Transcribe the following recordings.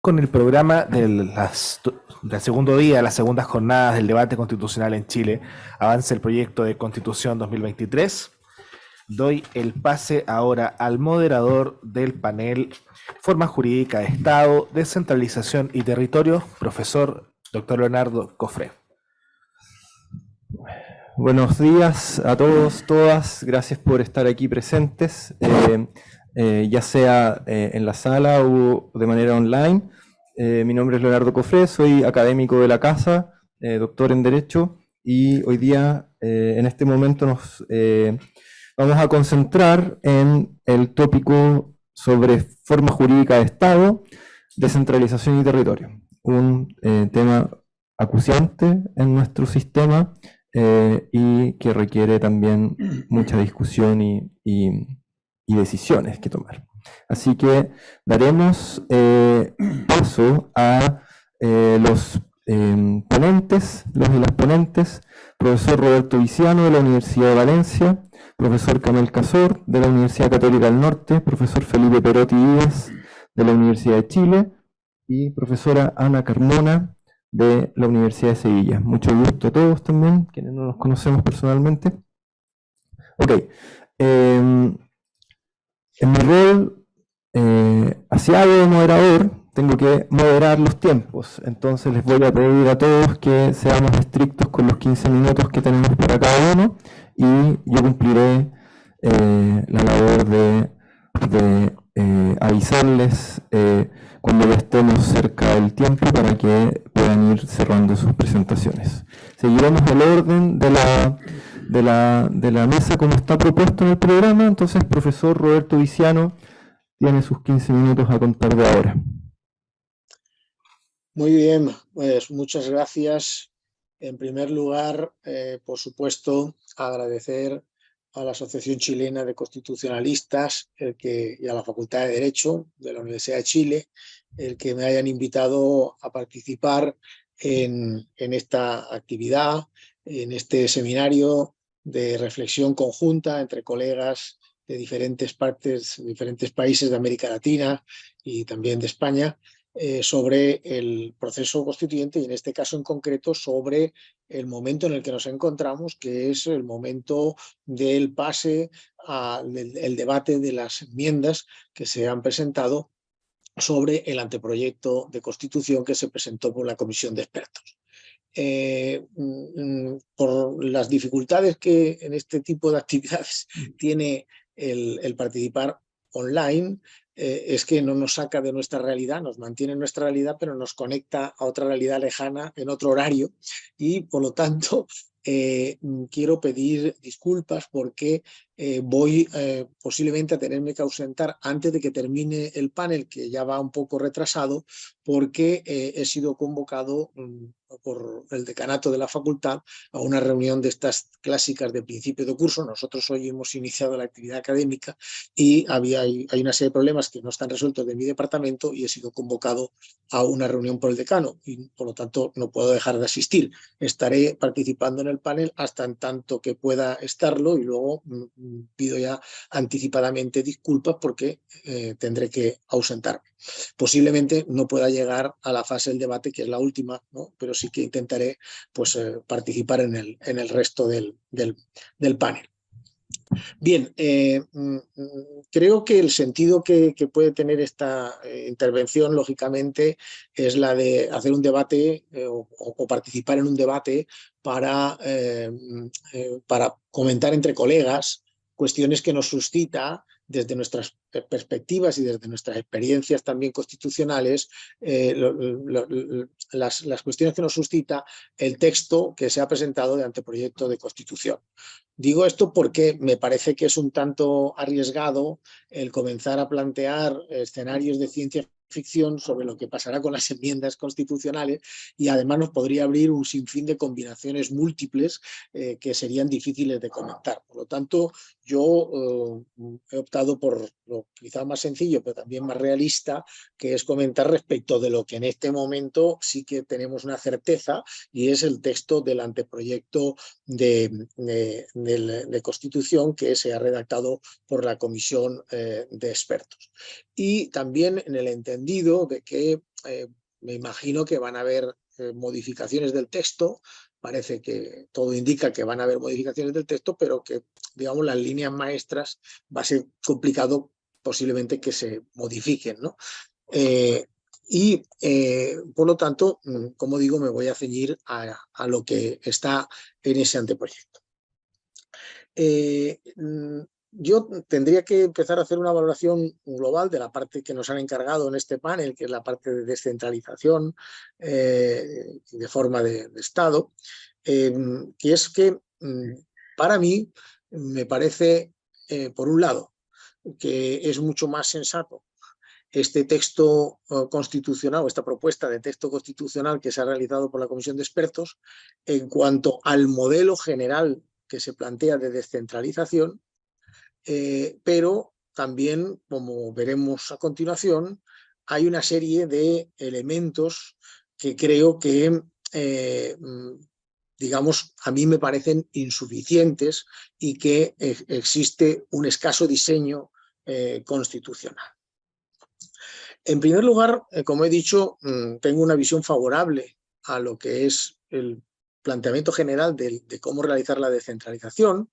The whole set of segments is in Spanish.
Con el programa del segundo día, las segundas jornadas del debate constitucional en Chile, avanza el proyecto de Constitución 2023. Doy el pase ahora al moderador del panel Forma Jurídica de Estado, Descentralización y Territorio, profesor Dr. Leonardo Cofré. Buenos días a todos, todas. Gracias por estar aquí presentes, ya sea en la sala o de manera online. Mi nombre es Leonardo Cofré, soy académico de la casa, doctor en Derecho, y hoy día, en este momento, nos vamos a concentrar en el tópico sobre forma jurídica de Estado, descentralización y territorio. Un tema acuciante en nuestro sistema, y que requiere también mucha discusión y decisiones que tomar. Así que daremos paso a los ponentes, los y las ponentes, profesor Roberto Viciano de la Universidad de Valencia, profesor Camel Casor de la Universidad Católica del Norte, profesor Felipe Perotti Díaz de la Universidad de Chile y profesora Ana Carmona de la Universidad de Sevilla. Mucho gusto a todos también, quienes no nos conocemos personalmente. Ok, en mi rol asiado de moderador, tengo que moderar los tiempos, entonces les voy a pedir a todos que seamos estrictos con los 15 minutos que tenemos para cada uno, y yo cumpliré la labor de avisarles cuando ya estemos cerca del tiempo para que puedan ir cerrando sus presentaciones. Seguiremos el orden de la mesa como está propuesto en el programa. Entonces, profesor Roberto Viciano tiene sus 15 minutos a contar de ahora. Muy bien, pues muchas gracias. En primer lugar, por supuesto, agradecer a la Asociación Chilena de Constitucionalistas y a la Facultad de Derecho de la Universidad de Chile el que me hayan invitado a participar en esta actividad, en este seminario de reflexión conjunta entre colegas de diferentes países de América Latina y también de España, sobre el proceso constituyente y en este caso en concreto sobre el momento en el que nos encontramos, que es el momento del pase al debate de las enmiendas que se han presentado sobre el anteproyecto de Constitución que se presentó por la Comisión de Expertos. Por las dificultades que en este tipo de actividades tiene el participar online, es que no nos saca de nuestra realidad, nos mantiene en nuestra realidad, pero nos conecta a otra realidad lejana en otro horario y por lo tanto quiero pedir disculpas porque voy posiblemente a tenerme que ausentar antes de que termine el panel, que ya va un poco retrasado, porque he sido convocado por el decanato de la facultad a una reunión de estas clásicas de principio de curso. Nosotros hoy hemos iniciado la actividad académica y hay una serie de problemas que no están resueltos de mi departamento y he sido convocado a una reunión por el decano y por lo tanto no puedo dejar de asistir. Estaré participando en el panel hasta en tanto que pueda estarlo y luego pido ya anticipadamente disculpas porque tendré que ausentarme. Posiblemente no pueda llegar a la fase del debate, que es la última, ¿no? Pero sí que intentaré pues, participar en el resto del panel. Bien, creo que el sentido que puede tener esta intervención, lógicamente, es la de hacer un debate o participar en un debate para comentar entre colegas cuestiones que nos suscita desde nuestras perspectivas y desde nuestras experiencias también constitucionales, las cuestiones que nos suscita el texto que se ha presentado de anteproyecto de Constitución. Digo esto porque me parece que es un tanto arriesgado el comenzar a plantear escenarios de ciencia ficción sobre lo que pasará con las enmiendas constitucionales y además nos podría abrir un sinfín de combinaciones múltiples que serían difíciles de comentar. Por lo tanto, yo he optado por lo quizá más sencillo, pero también más realista, que es comentar respecto de lo que en este momento sí que tenemos una certeza y es el texto del anteproyecto de Constitución que se ha redactado por la Comisión de Expertos. Y también en el entender entendido de que me imagino que van a haber modificaciones del texto. Parece que todo indica que van a haber modificaciones del texto, pero que, digamos, las líneas maestras va a ser complicado posiblemente que se modifiquen, ¿no? Por lo tanto, como digo, me voy a ceñir a lo que está en ese anteproyecto. Yo tendría que empezar a hacer una valoración global de la parte que nos han encargado en este panel, que es la parte de descentralización de forma de Estado, que es que para mí me parece, por un lado, que es mucho más sensato este texto constitucional o esta propuesta de texto constitucional que se ha realizado por la Comisión de Expertos en cuanto al modelo general que se plantea de descentralización, pero también, como veremos a continuación, hay una serie de elementos que creo que, digamos, a mí me parecen insuficientes y que existe un escaso diseño constitucional. En primer lugar, como he dicho, tengo una visión favorable a lo que es el planteamiento general de cómo realizar la descentralización,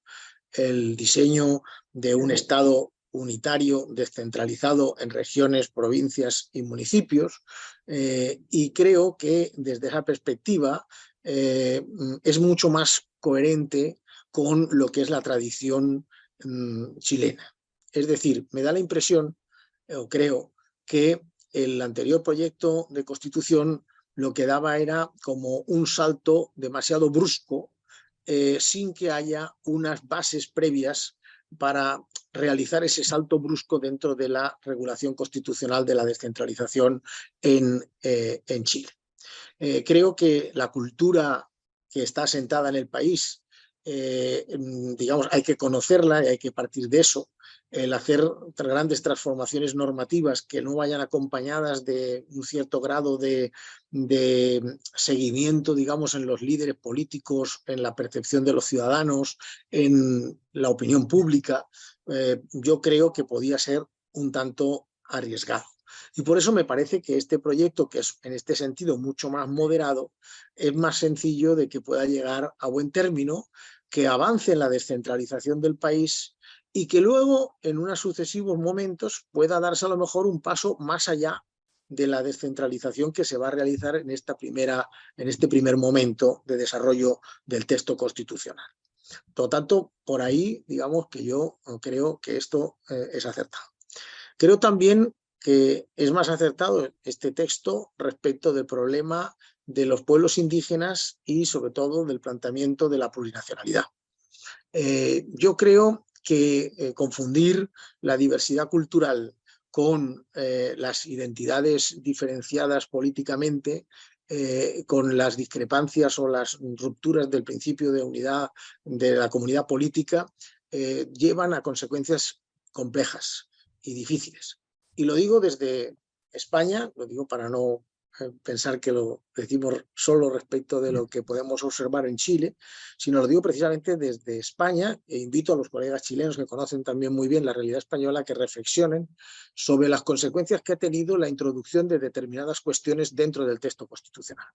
el diseño de un Estado unitario descentralizado en regiones, provincias y municipios, y creo que desde esa perspectiva es mucho más coherente con lo que es la tradición chilena. Es decir, me da la impresión, o creo, que el anterior proyecto de Constitución lo que daba era como un salto demasiado brusco, sin que haya unas bases previas para realizar ese salto brusco dentro de la regulación constitucional de la descentralización en Chile. Creo que la cultura que está asentada en el país, digamos, hay que conocerla y hay que partir de eso. El hacer grandes transformaciones normativas que no vayan acompañadas de un cierto grado de seguimiento, digamos, en los líderes políticos, en la percepción de los ciudadanos, en la opinión pública, yo creo que podía ser un tanto arriesgado. Y por eso me parece que este proyecto, que es en este sentido mucho más moderado, es más sencillo de que pueda llegar a buen término, que avance en la descentralización del país y que luego, en unos sucesivos momentos, pueda darse a lo mejor un paso más allá de la descentralización que se va a realizar en este primer momento de desarrollo del texto constitucional. Por lo tanto, por ahí, digamos que yo creo que esto es acertado. Creo también que es más acertado este texto respecto del problema de los pueblos indígenas y sobre todo del planteamiento de la plurinacionalidad. Yo creo que confundir la diversidad cultural con las identidades diferenciadas políticamente, con las discrepancias o las rupturas del principio de unidad de la comunidad política, llevan a consecuencias complejas y difíciles. Y lo digo desde España, lo digo para no pensar que lo decimos solo respecto de lo que podemos observar en Chile, sino lo digo precisamente desde España, e invito a los colegas chilenos que conocen también muy bien la realidad española que reflexionen sobre las consecuencias que ha tenido la introducción de determinadas cuestiones dentro del texto constitucional.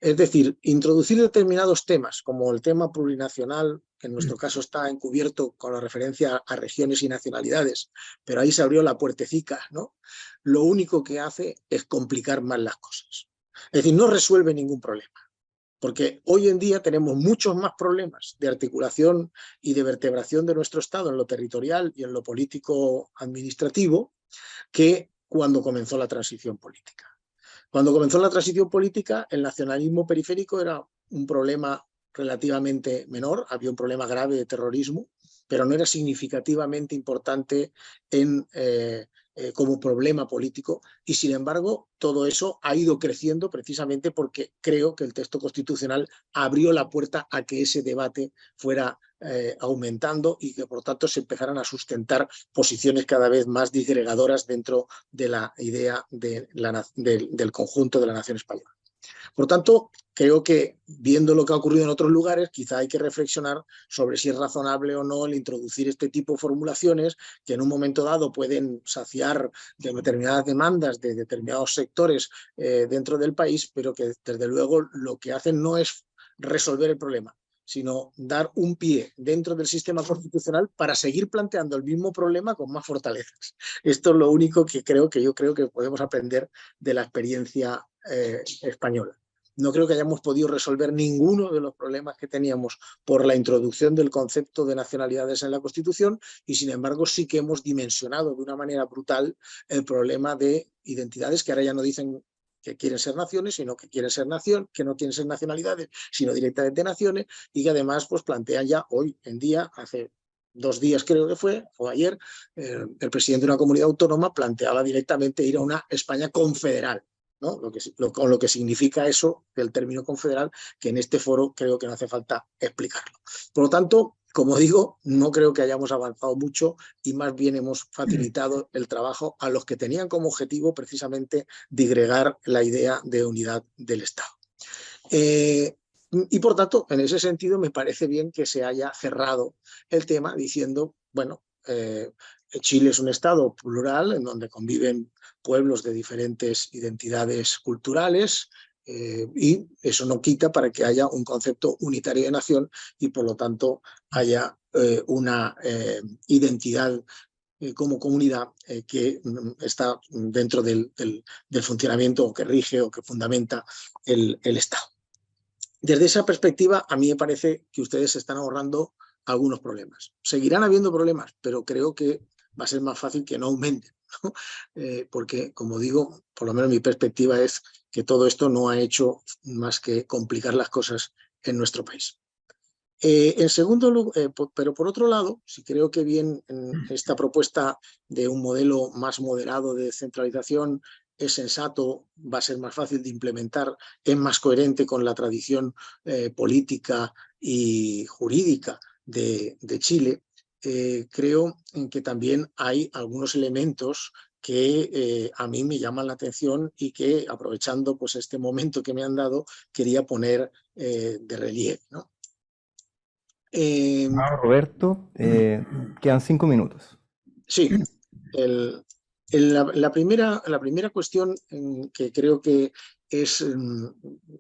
Es decir, introducir determinados temas, como el tema plurinacional, que en nuestro caso está encubierto con la referencia a regiones y nacionalidades, pero ahí se abrió la puertecica, ¿no? Lo único que hace es complicar más las cosas. Es decir, no resuelve ningún problema, porque hoy en día tenemos muchos más problemas de articulación y de vertebración de nuestro Estado en lo territorial y en lo político-administrativo que cuando comenzó la transición política. Cuando comenzó la transición política, el nacionalismo periférico era un problema relativamente menor, había un problema grave de terrorismo, pero no era significativamente importante como problema político, y sin embargo todo eso ha ido creciendo precisamente porque creo que el texto constitucional abrió la puerta a que ese debate fuera aumentando y que por tanto se empezaran a sustentar posiciones cada vez más disgregadoras dentro de la idea del conjunto de la nación española. Por tanto, creo que viendo lo que ha ocurrido en otros lugares, quizá hay que reflexionar sobre si es razonable o no el introducir este tipo de formulaciones que en un momento dado pueden saciar determinadas demandas de determinados sectores dentro del país, pero que desde luego lo que hacen no es resolver el problema, sino dar un pie dentro del sistema constitucional para seguir planteando el mismo problema con más fortalezas. Esto es lo único que yo creo que podemos aprender de la experiencia española. No creo que hayamos podido resolver ninguno de los problemas que teníamos por la introducción del concepto de nacionalidades en la Constitución y, sin embargo, sí que hemos dimensionado de una manera brutal el problema de identidades que ahora ya no dicen que quieren ser naciones, sino que quieren ser nación, que no quieren ser nacionalidades, sino directamente naciones, y que además pues, plantean ya hoy en día, hace 2 días creo que fue, o ayer, el presidente de una comunidad autónoma planteaba directamente ir a una España confederal, ¿no? Con lo que significa eso del término confederal, que en este foro creo que no hace falta explicarlo. Por lo tanto, como digo, no creo que hayamos avanzado mucho y más bien hemos facilitado el trabajo a los que tenían como objetivo precisamente digregar la idea de unidad del Estado. Y por tanto, en ese sentido, me parece bien que se haya cerrado el tema diciendo, bueno, Chile es un Estado plural en donde conviven pueblos de diferentes identidades culturales y eso no quita para que haya un concepto unitario de nación y por lo tanto haya una identidad como comunidad que está dentro del funcionamiento o que rige o que fundamenta el Estado. Desde esa perspectiva, a mí me parece que ustedes se están ahorrando algunos problemas. Seguirán habiendo problemas, pero creo que va a ser más fácil que no aumenten, ¿no? Porque, como digo, por lo menos mi perspectiva es que todo esto no ha hecho más que complicar las cosas en nuestro país. En segundo lugar, pero por otro lado, si creo que bien esta propuesta de un modelo más moderado de descentralización es sensato, va a ser más fácil de implementar, es más coherente con la tradición política y jurídica de Chile, creo que también hay algunos elementos que a mí me llaman la atención y que, aprovechando pues, este momento que me han dado, quería poner de relieve, ¿no? Roberto, quedan 5 minutos. Sí, la primera cuestión que creo que es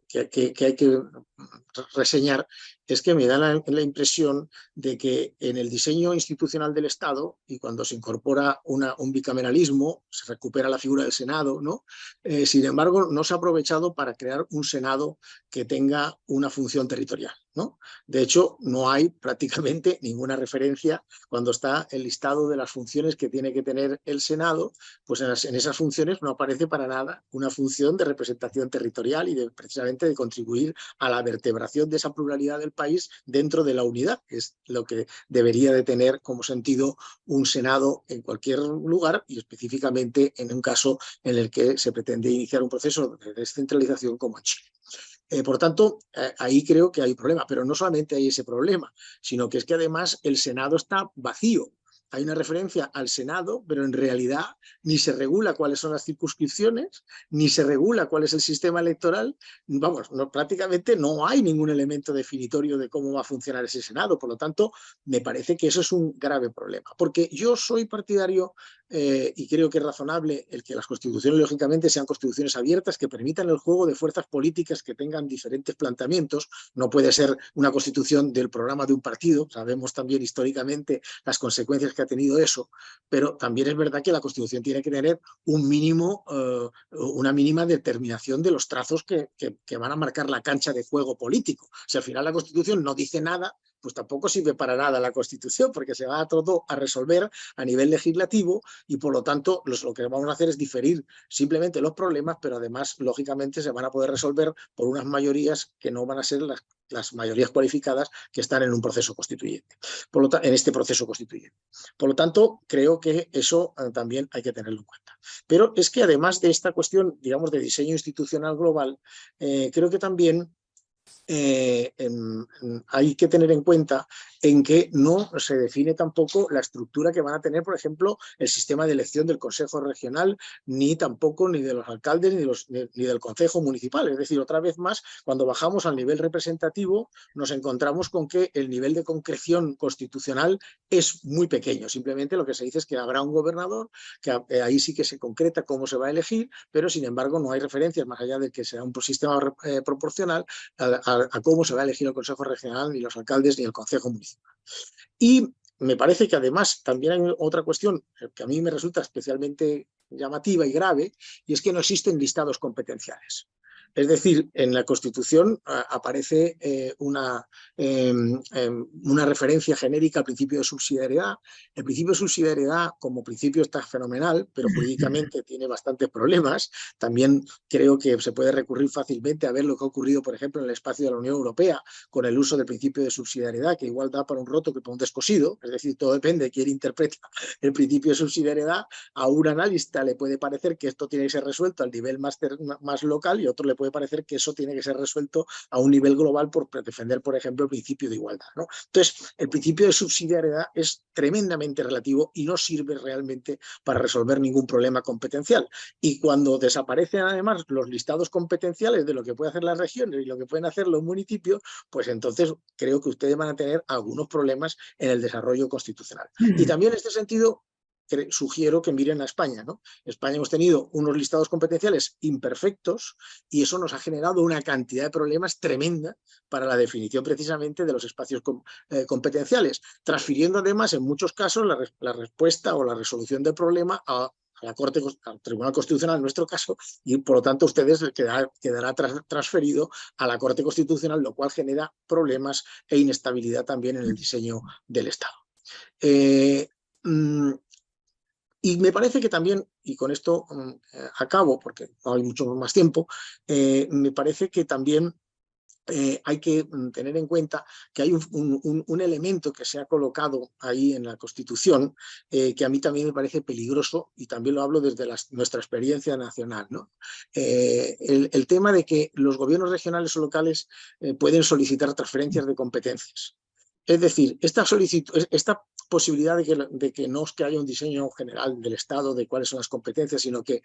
que hay que reseñar es que me da la impresión de que en el diseño institucional del Estado y cuando se incorpora un bicameralismo se recupera la figura del Senado, ¿no? Sin embargo, no se ha aprovechado para crear un Senado que tenga una función territorial, ¿no? De hecho, no hay prácticamente ninguna referencia cuando está el listado de las funciones que tiene que tener el Senado, pues en esas funciones no aparece para nada una función de representación territorial y precisamente de contribuir a la vertebración de esa pluralidad del país dentro de la unidad, que es lo que debería de tener como sentido un Senado en cualquier lugar y específicamente en un caso en el que se pretende iniciar un proceso de descentralización como en Chile. Por tanto, ahí creo que hay problema, pero no solamente hay ese problema, sino que es que además el Senado está vacío. Hay una referencia al Senado, pero en realidad ni se regula cuáles son las circunscripciones, ni se regula cuál es el sistema electoral. Vamos, prácticamente no hay ningún elemento definitorio de cómo va a funcionar ese Senado. Por lo tanto, me parece que eso es un grave problema. Porque yo soy partidario y creo que es razonable el que las constituciones, lógicamente, sean constituciones abiertas que permitan el juego de fuerzas políticas que tengan diferentes planteamientos. No puede ser una constitución del programa de un partido. Sabemos también históricamente las consecuencias que ha tenido eso, pero también es verdad que la Constitución tiene que tener un mínimo, una mínima determinación de los trazos que van a marcar la cancha de juego político. Si al final la Constitución no dice nada, pues tampoco sirve para nada la Constitución, porque se va todo a resolver a nivel legislativo y por lo tanto lo que vamos a hacer es diferir simplemente los problemas, pero además, lógicamente, se van a poder resolver por unas mayorías que no van a ser las mayorías cualificadas que están en un proceso constituyente, en este proceso constituyente. Por lo tanto, creo que eso también hay que tenerlo en cuenta. Pero es que además de esta cuestión, digamos, de diseño institucional global, creo que también hay que tener en cuenta en que no se define tampoco la estructura que van a tener, por ejemplo, el sistema de elección del Consejo Regional, ni tampoco ni de los alcaldes ni del Consejo Municipal. Es decir, otra vez más, cuando bajamos al nivel representativo, nos encontramos con que el nivel de concreción constitucional es muy pequeño. Simplemente lo que se dice es que habrá un gobernador, que ahí sí que se concreta cómo se va a elegir, pero sin embargo no hay referencias, más allá de que sea un sistema proporcional, a cómo se va a elegir el Consejo Regional, ni los alcaldes, ni el Consejo Municipal. Y me parece que además también hay otra cuestión que a mí me resulta especialmente llamativa y grave, y es que no existen listados competenciales. Es decir, en la Constitución aparece una referencia genérica al principio de subsidiariedad. El principio de subsidiariedad como principio está fenomenal, pero jurídicamente tiene bastantes problemas. También creo que se puede recurrir fácilmente a ver lo que ha ocurrido, por ejemplo, en el espacio de la Unión Europea con el uso del principio de subsidiariedad, que igual da para un roto que para un descosido. Es decir, todo depende de quién interpreta el principio de subsidiariedad. A un analista le puede parecer que esto tiene que ser resuelto al nivel más local, y a otro le puede parecer que eso tiene que ser resuelto a un nivel global por defender, por ejemplo, el principio de igualdad, ¿no? Entonces, el principio de subsidiariedad es tremendamente relativo y no sirve realmente para resolver ningún problema competencial. Y cuando desaparecen además los listados competenciales de lo que puede hacer las regiones y lo que pueden hacer los municipios, pues entonces creo que ustedes van a tener algunos problemas en el desarrollo constitucional. Y también en este sentido sugiero que miren a España, ¿no? En España hemos tenido unos listados competenciales imperfectos y eso nos ha generado una cantidad de problemas tremenda para la definición precisamente de los espacios competenciales, transfiriendo además en muchos casos la respuesta o la resolución del problema a la Corte, al Tribunal Constitucional en nuestro caso, y por lo tanto a ustedes quedará transferido a la Corte Constitucional, lo cual genera problemas e inestabilidad también en el diseño del Estado. Y me parece que también, y con esto acabo porque no hay mucho más tiempo, me parece que también hay que tener en cuenta que hay un elemento que se ha colocado ahí en la Constitución que a mí también me parece peligroso, y también lo hablo desde nuestra experiencia nacional, ¿no? El tema de que los gobiernos regionales o locales pueden solicitar transferencias de competencias. Es decir, esta posibilidad de que no es que haya un diseño general del Estado de cuáles son las competencias, sino que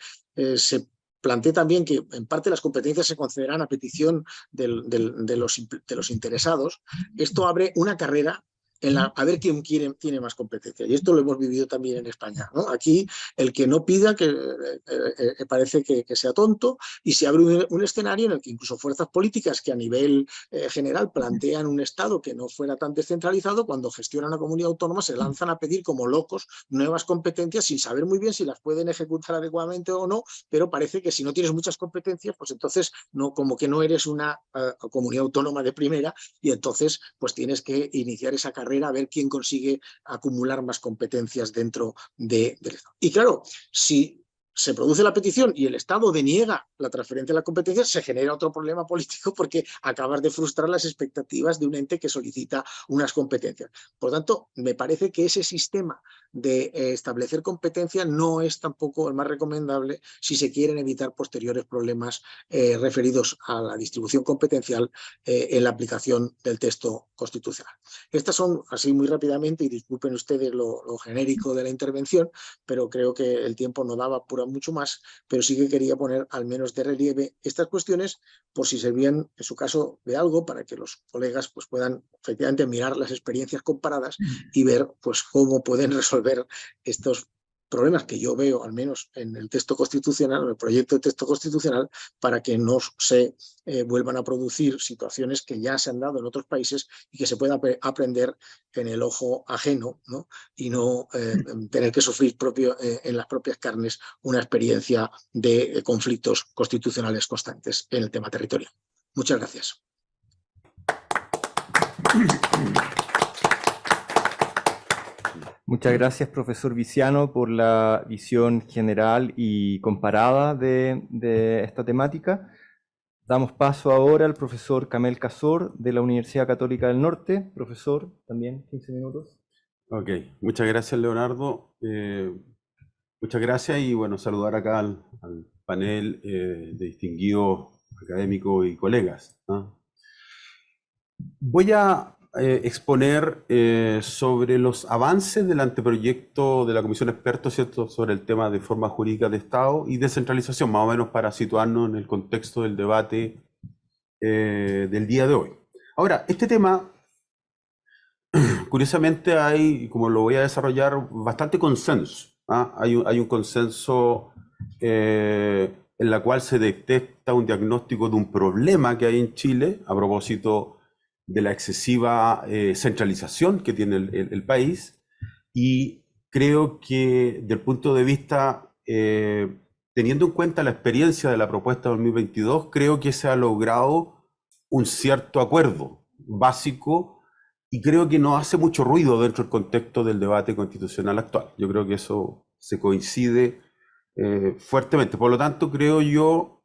se planteé también que en parte las competencias se concederán a petición de los interesados. Esto abre una carrera a ver quién tiene más competencia. Y esto lo hemos vivido también en España, ¿no? Aquí el que no pida que parece que sea tonto, y se abre un escenario en el que incluso fuerzas políticas que a nivel general plantean un Estado que no fuera tan descentralizado, cuando gestionan la comunidad autónoma se lanzan a pedir como locos nuevas competencias sin saber muy bien si las pueden ejecutar adecuadamente o no, pero parece que si no tienes muchas competencias, pues entonces no, como que no eres una comunidad autónoma de primera, y entonces pues tienes que iniciar esa carrera a ver quién consigue acumular más competencias dentro del Estado. Y claro, si se produce la petición y el Estado deniega la transferencia de la competencia, se genera otro problema político porque acabas de frustrar las expectativas de un ente que solicita unas competencias. Por lo tanto, me parece que ese sistema de establecer competencia no es tampoco el más recomendable si se quieren evitar posteriores problemas referidos a la distribución competencial en la aplicación del texto constitucional. Estas son, así muy rápidamente, y disculpen ustedes lo genérico de la intervención, pero creo que el tiempo no daba para mucho más, pero sí que quería poner al menos de relieve estas cuestiones por si servían, en su caso, de algo, para que los colegas pues, puedan efectivamente mirar las experiencias comparadas y ver pues, cómo pueden resolver estos problemas que yo veo, al menos en el texto constitucional, en el proyecto de texto constitucional, para que no se vuelvan a producir situaciones que ya se han dado en otros países y que se pueda aprender en el ojo ajeno, ¿no? Y no tener que sufrir en las propias carnes una experiencia de conflictos constitucionales constantes en el tema territorial. Muchas gracias. Muchas gracias, profesor Viciano, por la visión general y comparada de esta temática. Damos paso ahora al profesor Kamel Kasor de la Universidad Católica del Norte. Profesor, también 15 minutos. Ok, muchas gracias, Leonardo. Muchas gracias, y bueno, saludar acá al panel de distinguidos académicos y colegas, ¿no? Voy a exponer sobre los avances del anteproyecto de la Comisión de Expertos, ¿cierto?, sobre el tema de forma jurídica de Estado y descentralización, más o menos para situarnos en el contexto del debate del día de hoy. Ahora, este tema, curiosamente hay, como lo voy a desarrollar, bastante consenso. ¿Ah? Hay un consenso en la cual se detecta un diagnóstico de un problema que hay en Chile a propósito de la excesiva centralización que tiene el país, y creo que desde el punto de vista, teniendo en cuenta la experiencia de la propuesta 2022, creo que se ha logrado un cierto acuerdo básico y creo que no hace mucho ruido dentro del contexto del debate constitucional actual. Yo creo que eso se coincide fuertemente. Por lo tanto, creo yo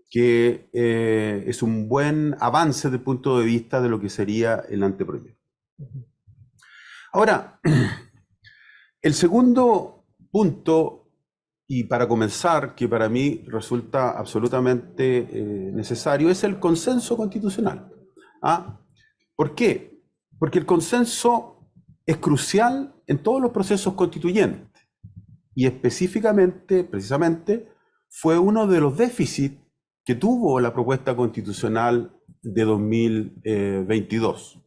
que es un buen avance desde el punto de vista de lo que sería el anteproyecto. Ahora, el segundo punto, y para comenzar, que para mí resulta absolutamente necesario, es el consenso constitucional. ¿Ah? ¿Por qué? Porque el consenso es crucial en todos los procesos constituyentes y específicamente, precisamente, fue uno de los déficits que tuvo la propuesta constitucional de 2022,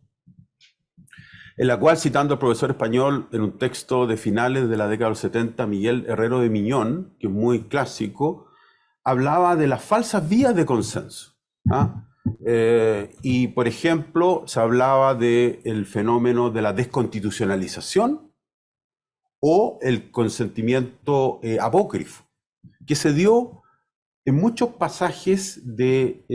en la cual, citando al profesor español en un texto de finales de la década de los 70, Miguel Herrero de Miñón, que es muy clásico, hablaba de las falsas vías de consenso. ¿Ah? Y, por ejemplo, se hablaba del fenómeno de la desconstitucionalización o el consentimiento apócrifo, que se dio en muchos pasajes de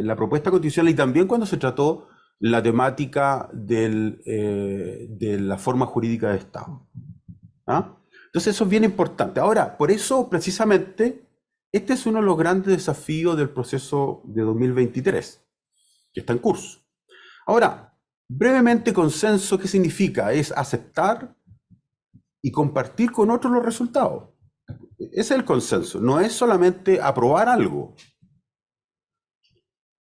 la propuesta constitucional y también cuando se trató la temática de la forma jurídica de Estado. ¿Ah? Entonces eso es bien importante. Ahora, por eso precisamente, este es uno de los grandes desafíos del proceso de 2023, que está en curso. Ahora, brevemente, consenso, ¿qué significa? Es aceptar y compartir con otros los resultados. Ese es el consenso, no es solamente aprobar algo.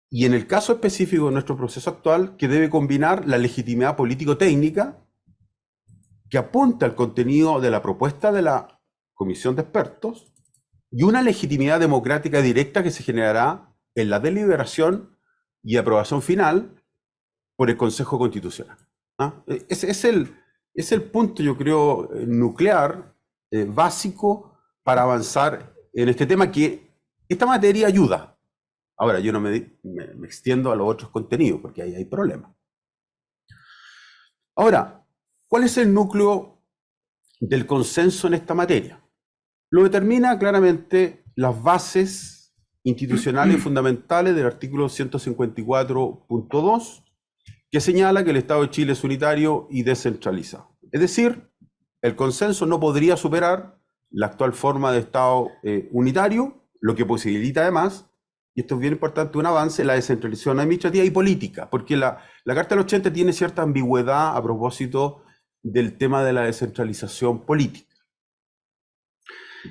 Y en el caso específico de nuestro proceso actual, que debe combinar la legitimidad político-técnica, que apunta al contenido de la propuesta de la Comisión de Expertos, y una legitimidad democrática directa que se generará en la deliberación y aprobación final por el Consejo Constitucional. ¿Ah? Ese es el punto, yo creo, nuclear, básico, para avanzar en este tema, que esta materia ayuda. Ahora, yo no me extiendo a los otros contenidos, porque ahí hay problemas. Ahora, ¿cuál es el núcleo del consenso en esta materia? Lo determina claramente las bases institucionales y fundamentales del artículo 154.2, que señala que el Estado de Chile es unitario y descentralizado. Es decir, el consenso no podría superar la actual forma de Estado unitario, lo que posibilita además, y esto es bien importante, un avance en la descentralización administrativa y política, porque la Carta del 80 tiene cierta ambigüedad a propósito del tema de la descentralización política.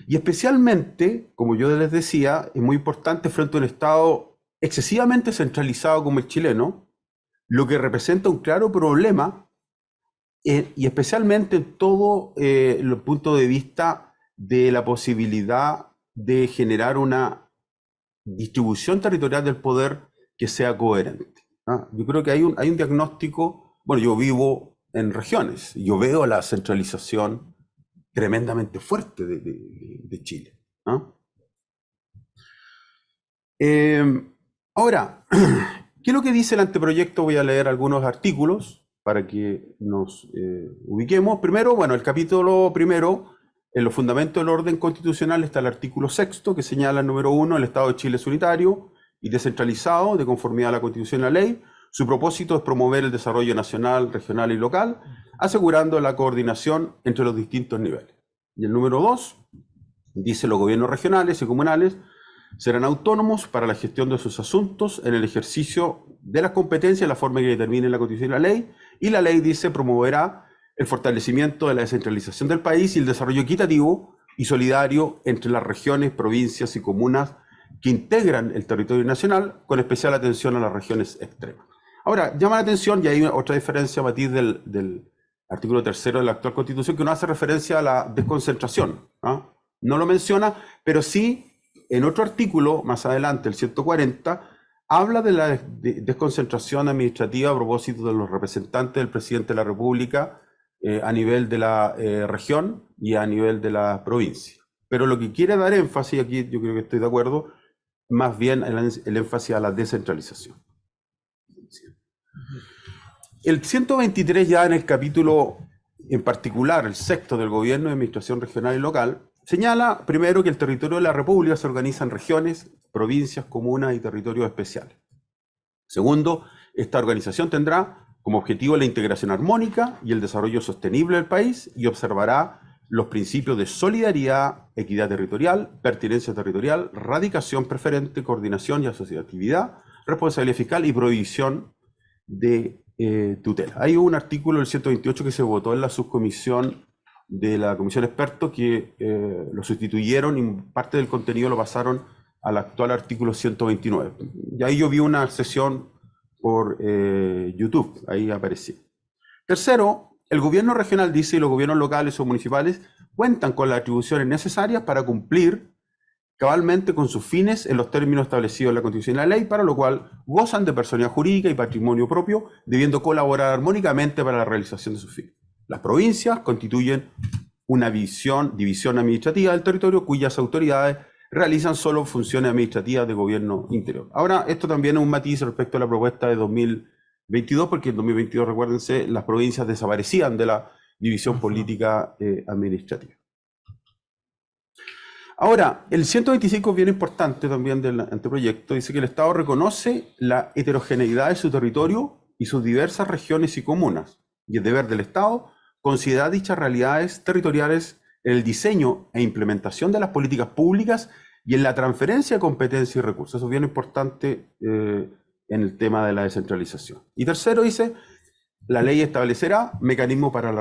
Y especialmente, como yo les decía, es muy importante frente a un Estado excesivamente centralizado como el chileno, lo que representa un claro problema, y especialmente en todo el punto de vista de la posibilidad de generar una distribución territorial del poder que sea coherente. ¿Ah? Yo creo que hay un diagnóstico. Bueno, yo vivo en regiones, yo veo la centralización tremendamente fuerte de Chile. ¿Ah? Ahora, ¿qué es lo que dice el anteproyecto? Voy a leer algunos artículos para que nos ubiquemos. Primero, bueno, el capítulo primero, en los fundamentos del orden constitucional, está el artículo 6, que señala, número 1, el Estado de Chile es unitario y descentralizado de conformidad a la Constitución y la ley. Su propósito es promover el desarrollo nacional, regional y local, asegurando la coordinación entre los distintos niveles. Y el número 2 dice, los gobiernos regionales y comunales serán autónomos para la gestión de sus asuntos en el ejercicio de las competencias, la forma que determine la Constitución y la ley. Y la ley dice, promoverá el fortalecimiento de la descentralización del país y el desarrollo equitativo y solidario entre las regiones, provincias y comunas que integran el territorio nacional, con especial atención a las regiones extremas. Ahora, llama la atención, y hay otra diferencia, Matiz, del artículo 3º de la actual Constitución, que no hace referencia a la desconcentración, ¿no? No lo menciona, pero sí, en otro artículo, más adelante, el 140, habla de la desconcentración administrativa a propósito de los representantes del presidente de la República a nivel de la región y a nivel de la provincia. Pero lo que quiere dar énfasis, aquí yo creo que estoy de acuerdo, más bien el énfasis a la descentralización. El 123 ya en el capítulo en particular, el 6º del Gobierno de Administración Regional y Local, señala primero que el territorio de la República se organiza en regiones, provincias, comunas y territorios especiales. Segundo, esta organización tendrá como objetivo la integración armónica y el desarrollo sostenible del país y observará los principios de solidaridad, equidad territorial, pertinencia territorial, radicación preferente, coordinación y asociatividad, responsabilidad fiscal y prohibición de tutela. Hay un artículo del 128 que se votó en la subcomisión de la comisión experto que lo sustituyeron y parte del contenido lo pasaron al actual artículo 129. Y ahí yo vi una sesión por YouTube, ahí aparecía. Tercero, el gobierno regional dice y los gobiernos locales o municipales cuentan con las atribuciones necesarias para cumplir cabalmente con sus fines en los términos establecidos en la Constitución y la ley, para lo cual gozan de personalidad jurídica y patrimonio propio, debiendo colaborar armónicamente para la realización de sus fines. Las provincias constituyen una división administrativa del territorio cuyas autoridades realizan solo funciones administrativas de gobierno interior. Ahora, esto también es un matiz respecto a la propuesta de 2022, porque en 2022, recuérdense, las provincias desaparecían de la división política administrativa. Ahora, el 125 es bien importante también del anteproyecto, dice que el Estado reconoce la heterogeneidad de su territorio y sus diversas regiones y comunas, y es deber del Estado considerar dichas realidades territoriales en el diseño e implementación de las políticas públicas y en la transferencia de competencias y recursos. Eso es bien importante en el tema de la descentralización. Y tercero, dice, la ley establecerá mecanismos para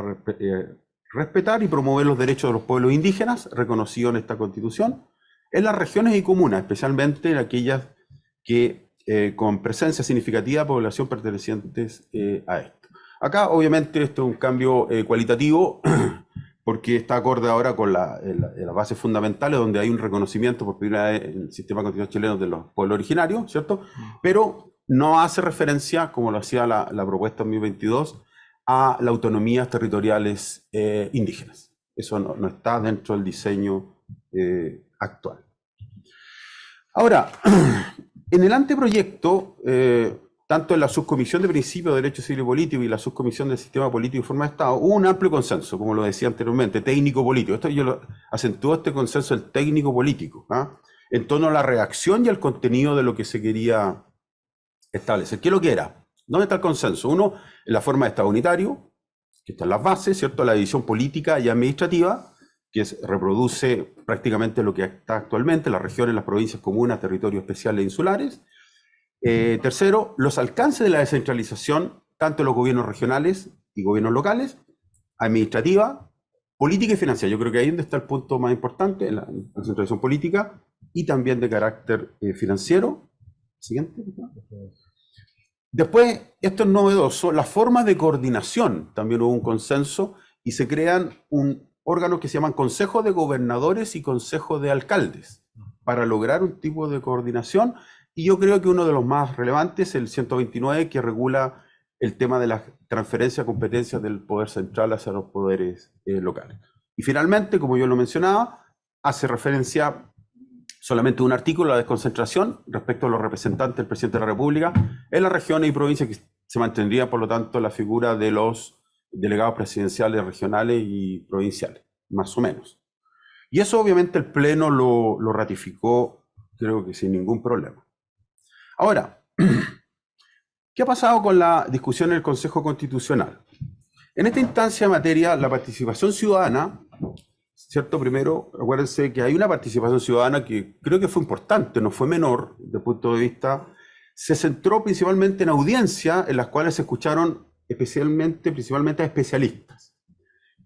respetar y promover los derechos de los pueblos indígenas reconocidos en esta Constitución en las regiones y comunas, especialmente en aquellas que con presencia significativa de población pertenecientes a esto. Acá, obviamente, esto es un cambio cualitativo, porque está acorde ahora con las bases fundamentales, donde hay un reconocimiento por primera vez en el sistema constitucional chileno de los pueblos originarios, ¿cierto? Pero no hace referencia, como lo hacía la propuesta 2022, a las autonomías territoriales indígenas. Eso no está dentro del diseño actual. Ahora, en el anteproyecto, tanto en la subcomisión de principios de derecho civil y político y la subcomisión del sistema político y forma de Estado, hubo un amplio consenso, como lo decía anteriormente, técnico-político. Esto yo lo acentúo, este consenso del técnico-político, en torno a la redacción y al contenido de lo que se quería establecer. ¿Qué es lo que era? ¿Dónde está el consenso? Uno, en la forma de Estado unitario, que está en las bases, ¿cierto? La división política y administrativa, que reproduce prácticamente lo que está actualmente, las regiones, las provincias, comunas, territorios especiales e insulares. Tercero, los alcances de la descentralización, tanto en los gobiernos regionales y gobiernos locales, administrativa, política y financiera. Yo creo que ahí es donde está el punto más importante, en la descentralización política y también de carácter financiero. Siguiente. Después, esto es novedoso, las formas de coordinación, también hubo un consenso y se crean un órgano que se llaman consejos de gobernadores y consejos de alcaldes para lograr un tipo de coordinación. Y yo creo que uno de los más relevantes es el 129, que regula el tema de la transferencia de competencias del poder central hacia los poderes locales. Y finalmente, como yo lo mencionaba, hace referencia solamente un artículo, la desconcentración, respecto a los representantes del presidente de la República en las regiones y provincias, que se mantendría, por lo tanto, la figura de los delegados presidenciales regionales y provinciales, más o menos. Y eso, obviamente, el Pleno lo ratificó, creo que sin ningún problema. Ahora, ¿qué ha pasado con la discusión en el Consejo Constitucional? En esta instancia de materia, la participación ciudadana, ¿cierto? Primero, acuérdense que hay una participación ciudadana que creo que fue importante, no fue menor, desde el punto de vista, se centró principalmente en audiencias en las cuales se escucharon principalmente a especialistas.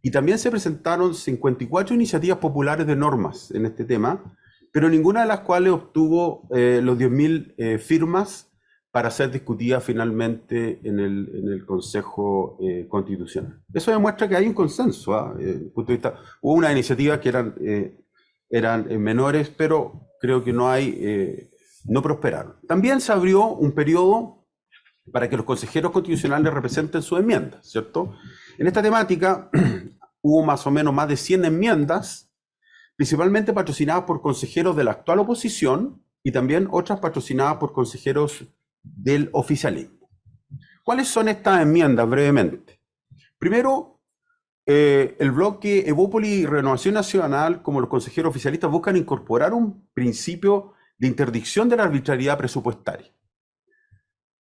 Y también se presentaron 54 iniciativas populares de normas en este tema, pero ninguna de las cuales obtuvo los 10.000 firmas para ser discutida finalmente en el Consejo Constitucional. Eso demuestra que hay un consenso, ¿ah? Desde el punto de vista, hubo unas iniciativas que eran menores, pero creo que no prosperaron. También se abrió un periodo para que los consejeros constitucionales representen sus enmiendas, ¿cierto? En esta temática hubo más o menos más de 100 enmiendas, principalmente patrocinadas por consejeros de la actual oposición y también otras patrocinadas por consejeros del oficialismo. ¿Cuáles son estas enmiendas brevemente? Primero, el bloque Evópolis y Renovación Nacional, como los consejeros oficialistas, buscan incorporar un principio de interdicción de la arbitrariedad presupuestaria.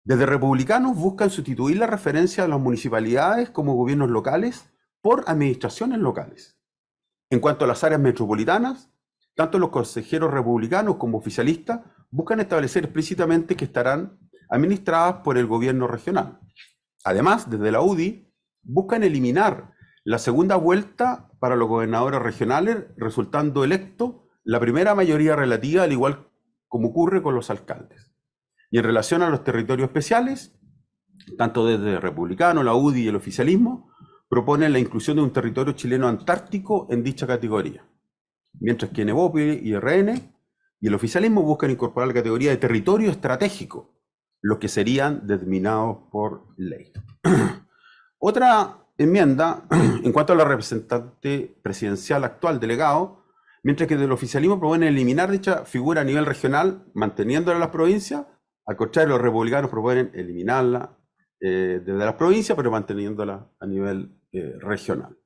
Desde republicanos buscan sustituir la referencia a las municipalidades como gobiernos locales por administraciones locales. En cuanto a las áreas metropolitanas, tanto los consejeros republicanos como oficialistas buscan establecer explícitamente que estarán administradas por el gobierno regional. Además, desde la UDI, buscan eliminar la segunda vuelta para los gobernadores regionales, resultando electo la primera mayoría relativa, al igual como ocurre con los alcaldes. Y en relación a los territorios especiales, tanto desde republicano, la UDI y el oficialismo, proponen la inclusión de un territorio chileno antártico en dicha categoría. Mientras que en Evópolis y RN y el oficialismo buscan incorporar la categoría de territorio estratégico, los que serían determinados por ley. Otra enmienda, en cuanto a la representante presidencial actual delegado, mientras que del oficialismo proponen eliminar dicha figura a nivel regional, manteniéndola en las provincias. Al contrario, los republicanos proponen eliminarla desde las provincias, pero manteniéndola a nivel regional.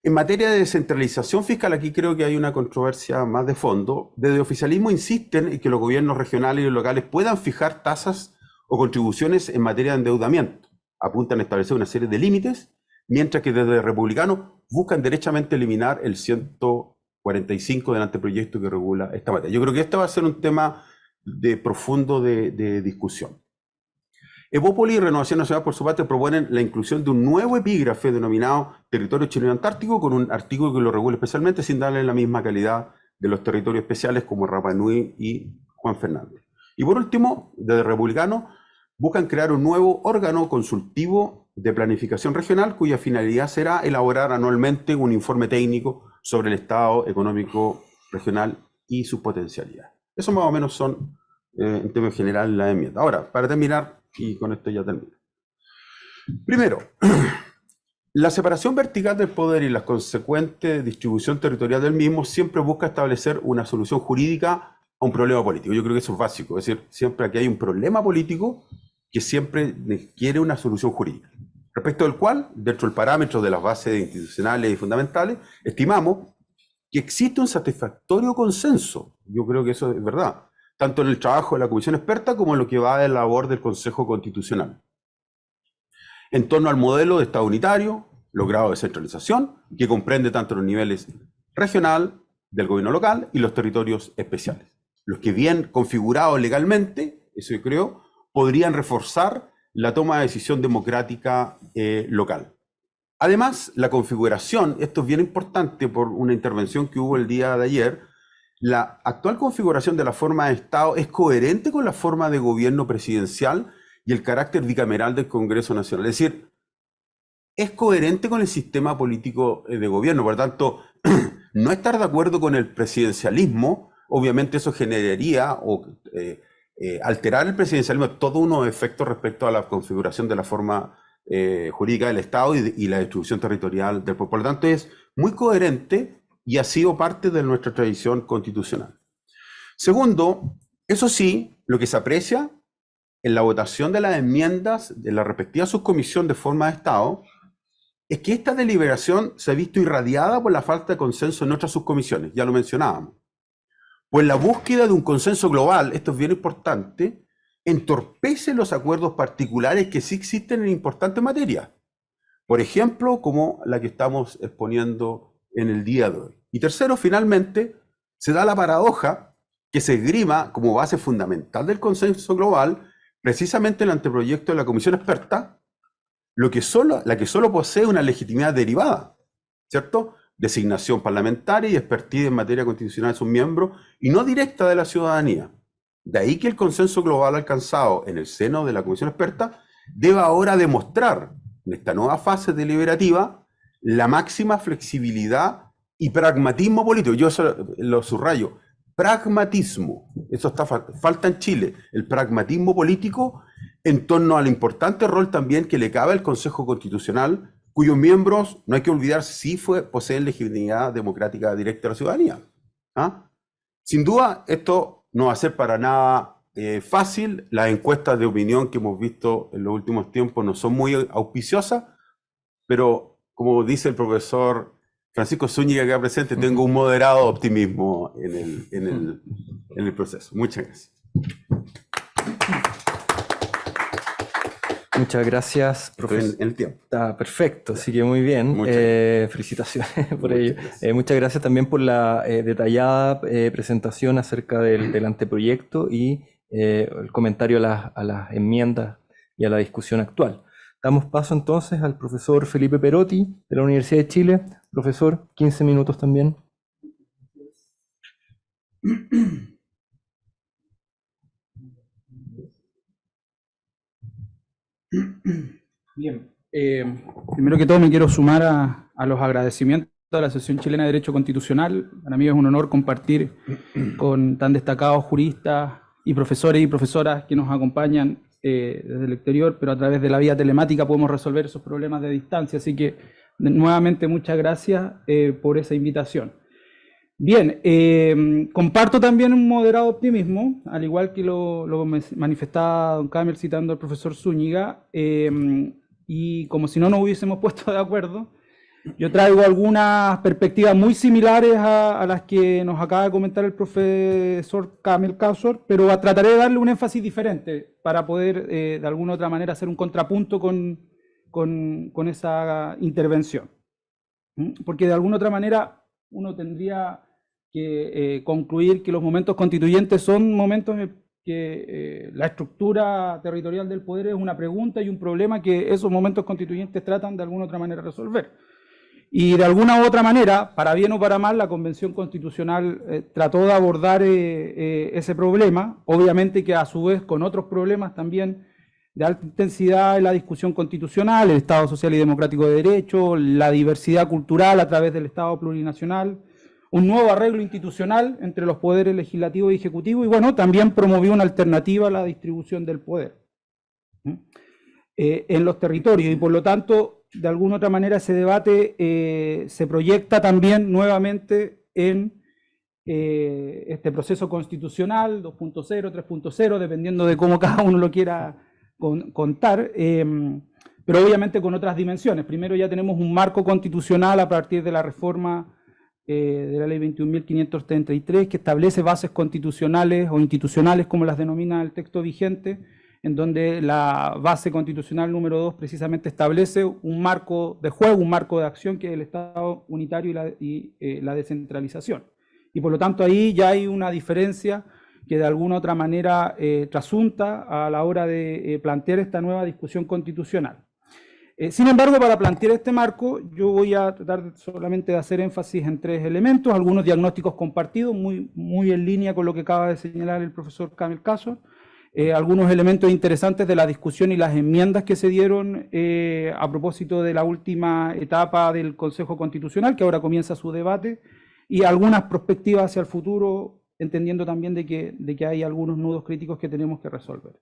En materia de descentralización fiscal, aquí creo que hay una controversia más de fondo. Desde el oficialismo insisten en que los gobiernos regionales y locales puedan fijar tasas o contribuciones en materia de endeudamiento. Apuntan a establecer una serie de límites, mientras que desde republicanos buscan derechamente eliminar el 145 del anteproyecto que regula esta materia. Yo creo que este va a ser un tema profundo de discusión. Evópolis y Renovación Nacional, por su parte, proponen la inclusión de un nuevo epígrafe denominado Territorio Chileno Antártico, con un artículo que lo regule especialmente sin darle la misma calidad de los territorios especiales como Rapa Nui y Juan Fernández. Y por último, desde republicano, buscan crear un nuevo órgano consultivo de planificación regional cuya finalidad será elaborar anualmente un informe técnico sobre el estado económico regional y sus potencialidades. Eso más o menos son, en términos generales, las enmiendas. Ahora, para terminar, y con esto ya termino. Primero, la separación vertical del poder y la consecuente distribución territorial del mismo siempre busca establecer una solución jurídica a un problema político. Yo creo que eso es básico. Es decir, siempre que hay un problema político, que siempre quiere una solución jurídica. Respecto del cual, dentro del parámetro de las bases institucionales y fundamentales, estimamos que existe un satisfactorio consenso. Yo creo que eso es verdad, tanto en el trabajo de la comisión experta como en lo que va de la labor del Consejo Constitucional, en torno al modelo de Estado unitario, logrado de centralización, que comprende tanto los niveles regional, del gobierno local y los territorios especiales. Los que bien configurados legalmente, eso yo creo, podrían reforzar la toma de decisión democrática local. Además, la configuración, esto es bien importante por una intervención que hubo el día de ayer, la actual configuración de la forma de Estado es coherente con la forma de gobierno presidencial y el carácter bicameral del Congreso Nacional. Es decir, es coherente con el sistema político de gobierno. Por lo tanto, no estar de acuerdo con el presidencialismo, obviamente eso generaría o alterar el presidencialismo, todos unos efectos respecto a la configuración de la forma jurídica del Estado y la distribución territorial del pueblo. Por lo tanto, es muy coherente y ha sido parte de nuestra tradición constitucional. Segundo, eso sí, lo que se aprecia en la votación de las enmiendas de la respectiva subcomisión de forma de Estado es que esta deliberación se ha visto irradiada por la falta de consenso en otras subcomisiones, ya lo mencionábamos. Pues la búsqueda de un consenso global, esto es bien importante, entorpece los acuerdos particulares que sí existen en importantes materias. Por ejemplo, como la que estamos exponiendo en el día de hoy. Y tercero, finalmente, se da la paradoja que se esgrima como base fundamental del consenso global precisamente el anteproyecto de la comisión experta, la que solo posee una legitimidad derivada, ¿cierto? Designación parlamentaria y expertise en materia constitucional de sus miembros y no directa de la ciudadanía. De ahí que el consenso global alcanzado en el seno de la Comisión Experta deba ahora demostrar, en esta nueva fase deliberativa, la máxima flexibilidad y pragmatismo político. Yo eso lo subrayo. Pragmatismo. Eso falta en Chile. El pragmatismo político en torno al importante rol también que le cabe al Consejo Constitucional, cuyos miembros, no hay que olvidar, sí poseen legitimidad democrática directa de la ciudadanía. ¿Ah? Sin duda, esto no va a ser para nada fácil. Las encuestas de opinión que hemos visto en los últimos tiempos no son muy auspiciosas, pero como dice el profesor Francisco Zúñiga acá presente, tengo un moderado optimismo en el proceso. Muchas gracias. Muchas gracias, profesor. En el tiempo. Está perfecto, así que muy bien. Felicitaciones por ello. Muchas gracias también por la detallada presentación acerca del anteproyecto y el comentario a las enmiendas y a la discusión actual. Damos paso entonces al profesor Felipe Perotti de la Universidad de Chile. Profesor, 15 minutos también. Bien, primero que todo me quiero sumar a los agradecimientos a la Asociación Chilena de Derecho Constitucional. Para mí es un honor compartir con tan destacados juristas y profesores y profesoras que nos acompañan desde el exterior, pero a través de la vía telemática podemos resolver esos problemas de distancia. Así que nuevamente muchas gracias por esa invitación. Bien, comparto también un moderado optimismo, al igual que lo manifestaba don Camel citando al profesor Zúñiga, y como si no nos hubiésemos puesto de acuerdo, yo traigo algunas perspectivas muy similares a las que nos acaba de comentar el profesor Camel Kazor, pero trataré de darle un énfasis diferente para poder de alguna u otra manera hacer un contrapunto con esa intervención. Porque de alguna u otra manera uno tendría que concluir que los momentos constituyentes son momentos en que la estructura territorial del poder es una pregunta y un problema que esos momentos constituyentes tratan de alguna u otra manera de resolver. Y de alguna u otra manera, para bien o para mal, la Convención Constitucional trató de abordar ese problema, obviamente que a su vez con otros problemas también de alta intensidad en la discusión constitucional, el Estado Social y Democrático de Derecho, la diversidad cultural a través del Estado plurinacional, un nuevo arreglo institucional entre los poderes legislativo y ejecutivo, y bueno, también promovió una alternativa a la distribución del poder en los territorios, y por lo tanto, de alguna u otra manera, ese debate se proyecta también nuevamente en este proceso constitucional 2.0, 3.0, dependiendo de cómo cada uno lo quiera contar, pero obviamente con otras dimensiones. Primero ya tenemos un marco constitucional a partir de la reforma de la ley 21.533, que establece bases constitucionales o institucionales, como las denomina el texto vigente, en donde la base constitucional número 2 precisamente establece un marco de juego, un marco de acción, que es el Estado unitario y la descentralización. Y por lo tanto ahí ya hay una diferencia que de alguna u otra manera trasunta a la hora de plantear esta nueva discusión constitucional. Sin embargo, para plantear este marco, yo voy a tratar solamente de hacer énfasis en tres elementos, algunos diagnósticos compartidos, muy en línea con lo que acaba de señalar el profesor Camel Kazor, algunos elementos interesantes de la discusión y las enmiendas que se dieron a propósito de la última etapa del Consejo Constitucional, que ahora comienza su debate, y algunas perspectivas hacia el futuro, entendiendo también de que hay algunos nudos críticos que tenemos que resolver.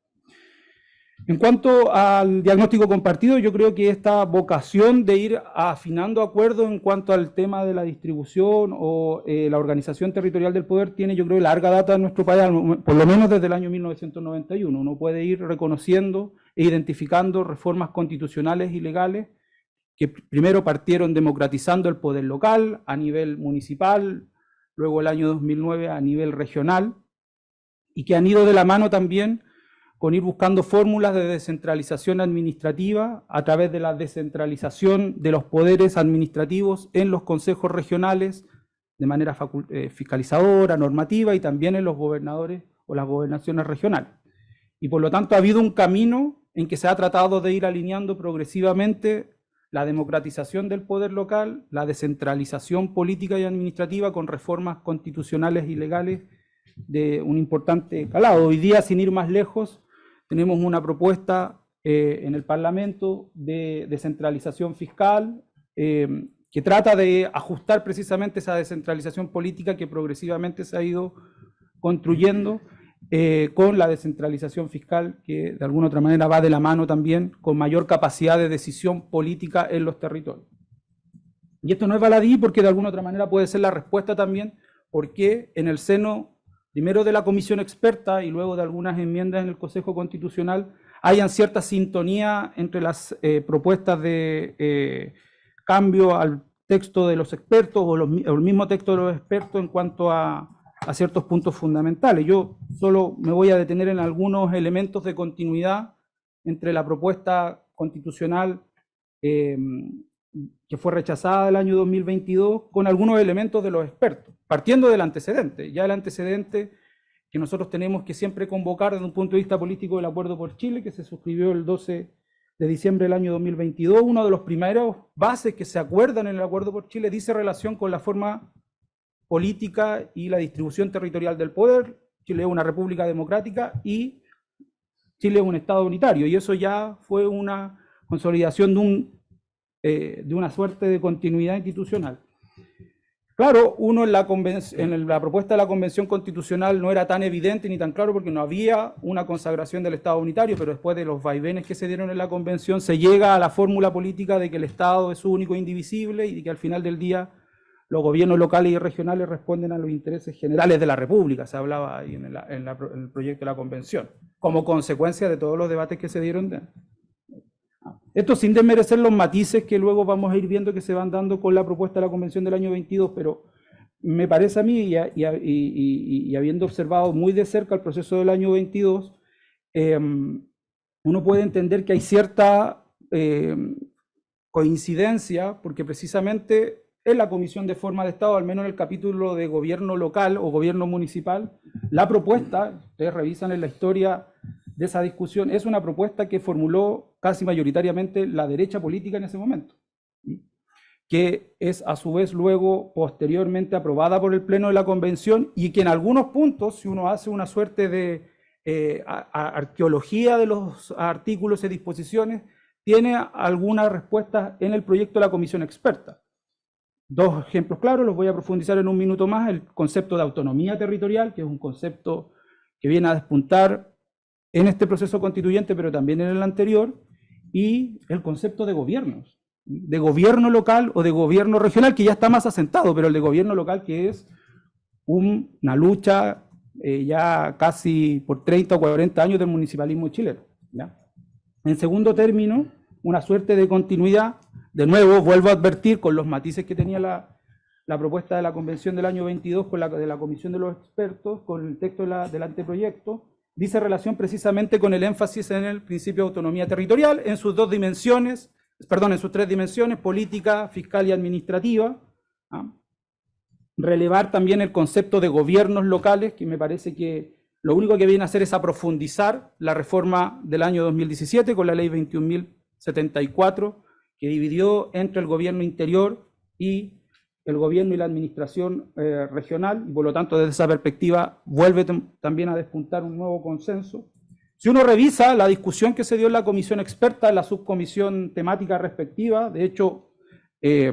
En cuanto al diagnóstico compartido, yo creo que esta vocación de ir afinando acuerdos en cuanto al tema de la distribución o la organización territorial del poder tiene, yo creo, larga data en nuestro país, por lo menos desde el año 1991. Uno puede ir reconociendo e identificando reformas constitucionales y legales que primero partieron democratizando el poder local a nivel municipal, luego el año 2009 a nivel regional, y que han ido de la mano también con ir buscando fórmulas de descentralización administrativa a través de la descentralización de los poderes administrativos en los consejos regionales de manera fiscalizadora, normativa, y también en los gobernadores o las gobernaciones regionales. Y por lo tanto ha habido un camino en que se ha tratado de ir alineando progresivamente la democratización del poder local, la descentralización política y administrativa con reformas constitucionales y legales de un importante calado. Hoy día, sin ir más lejos, tenemos una propuesta en el Parlamento de descentralización fiscal que trata de ajustar precisamente esa descentralización política que progresivamente se ha ido construyendo con la descentralización fiscal que de alguna otra manera va de la mano también con mayor capacidad de decisión política en los territorios. Y esto no es baladí porque de alguna otra manera puede ser la respuesta también porque en el seno primero de la comisión experta y luego de algunas enmiendas en el Consejo Constitucional hayan cierta sintonía entre las propuestas de cambio al texto de los expertos o el mismo texto de los expertos en cuanto a ciertos puntos fundamentales. Yo solo me voy a detener en algunos elementos de continuidad entre la propuesta constitucional que fue rechazada el año 2022 con algunos elementos de los expertos, partiendo del antecedente. Ya el antecedente que nosotros tenemos que siempre convocar desde un punto de vista político del Acuerdo por Chile, que se suscribió el 12 de diciembre del año 2022, uno de los primeros bases que se acuerdan en el Acuerdo por Chile dice relación con la forma política y la distribución territorial del poder. Chile es una república democrática y Chile es un Estado unitario, y eso ya fue una consolidación de una suerte de continuidad institucional. Claro, uno en la propuesta de la Convención Constitucional no era tan evidente ni tan claro porque no había una consagración del Estado unitario, pero después de los vaivenes que se dieron en la Convención se llega a la fórmula política de que el Estado es único e indivisible y que al final del día los gobiernos locales y regionales responden a los intereses generales de la República, se hablaba ahí en el proyecto de la Convención, como consecuencia de todos los debates que se dieron. Esto sin desmerecer los matices que luego vamos a ir viendo que se van dando con la propuesta de la Convención del año 22, pero me parece a mí, y habiendo observado muy de cerca el proceso del año 22, uno puede entender que hay cierta coincidencia, porque precisamente en la Comisión de Forma de Estado, al menos en el capítulo de gobierno local o gobierno municipal, la propuesta, ustedes revisan en la historia de esa discusión, es una propuesta que formuló casi mayoritariamente la derecha política en ese momento, que es a su vez luego posteriormente aprobada por el Pleno de la Convención y que en algunos puntos, si uno hace una suerte de arqueología de los artículos y disposiciones, tiene algunas respuestas en el proyecto de la Comisión Experta. Dos ejemplos claros, los voy a profundizar en un minuto más: el concepto de autonomía territorial, que es un concepto que viene a despuntar en este proceso constituyente, pero también en el anterior, y el concepto de gobiernos, de gobierno local o de gobierno regional, que ya está más asentado, pero el de gobierno local que es una lucha ya casi por 30 o 40 años del municipalismo chileno, ¿ya? En segundo término, una suerte de continuidad, de nuevo, vuelvo a advertir con los matices que tenía la propuesta de la Convención del año 22 con la de la Comisión de los Expertos, con el texto del anteproyecto, dice relación precisamente con el énfasis en el principio de autonomía territorial, en sus tres dimensiones, política, fiscal y administrativa. Relevar también el concepto de gobiernos locales, que me parece que lo único que viene a hacer es a profundizar la reforma del año 2017 con la ley 21.074, que dividió entre el gobierno interior y el gobierno y la administración regional, y por lo tanto desde esa perspectiva vuelve también a despuntar un nuevo consenso. Si uno revisa la discusión que se dio en la comisión experta, en la subcomisión temática respectiva, de hecho, si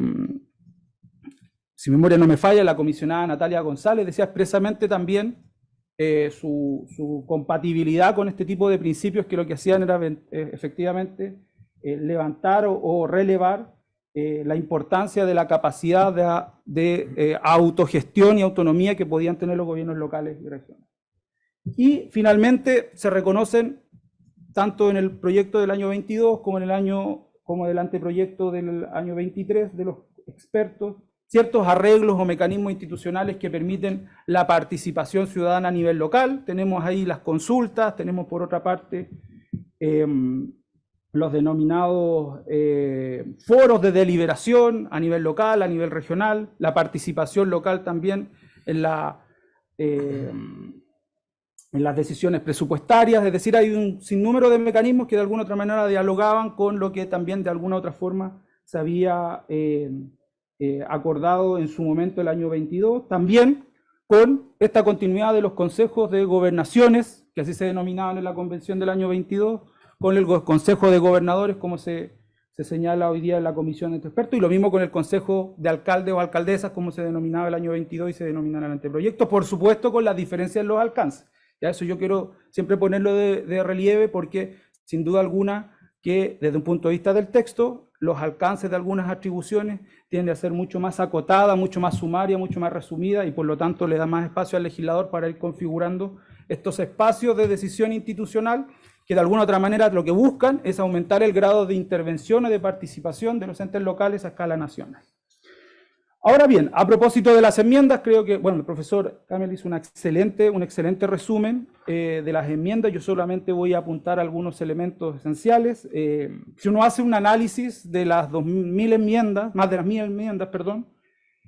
mi memoria no me falla, la comisionada Natalia González decía expresamente también su compatibilidad con este tipo de principios, que lo que hacían era efectivamente levantar o relevar la importancia de la capacidad de autogestión y autonomía que podían tener los gobiernos locales y regionales. Y finalmente se reconocen, tanto en el proyecto del año 22 como en el anteproyecto del año 23 de los expertos, ciertos arreglos o mecanismos institucionales que permiten la participación ciudadana a nivel local. Tenemos ahí las consultas, tenemos por otra parte los denominados foros de deliberación a nivel local, a nivel regional, la participación local también en las decisiones presupuestarias. Es decir, hay un sinnúmero de mecanismos que de alguna otra manera dialogaban con lo que también de alguna otra forma se había acordado en su momento el año 22. También con esta continuidad de los consejos de gobernaciones, que así se denominaban en la convención del año 22, con el consejo de gobernadores, como se señala hoy día en la comisión de expertos, y lo mismo con el consejo de alcaldes o alcaldesas, como se denominaba el año 22 y se denomina en el anteproyecto, por supuesto con las diferencias en los alcances. Ya eso yo quiero siempre ponerlo de relieve, porque sin duda alguna que desde un punto de vista del texto, los alcances de algunas atribuciones tienden a ser mucho más acotada, mucho más sumaria, mucho más resumida, y por lo tanto le da más espacio al legislador para ir configurando estos espacios de decisión institucional que de alguna u otra manera lo que buscan es aumentar el grado de intervención o de participación de los entes locales a escala nacional. Ahora bien, a propósito de las enmiendas, creo que, bueno, el profesor Camel hizo un excelente resumen de las enmiendas. Yo solamente voy a apuntar algunos elementos esenciales. Si uno hace un análisis de las 2.000 enmiendas, más de las 1.000 enmiendas, perdón,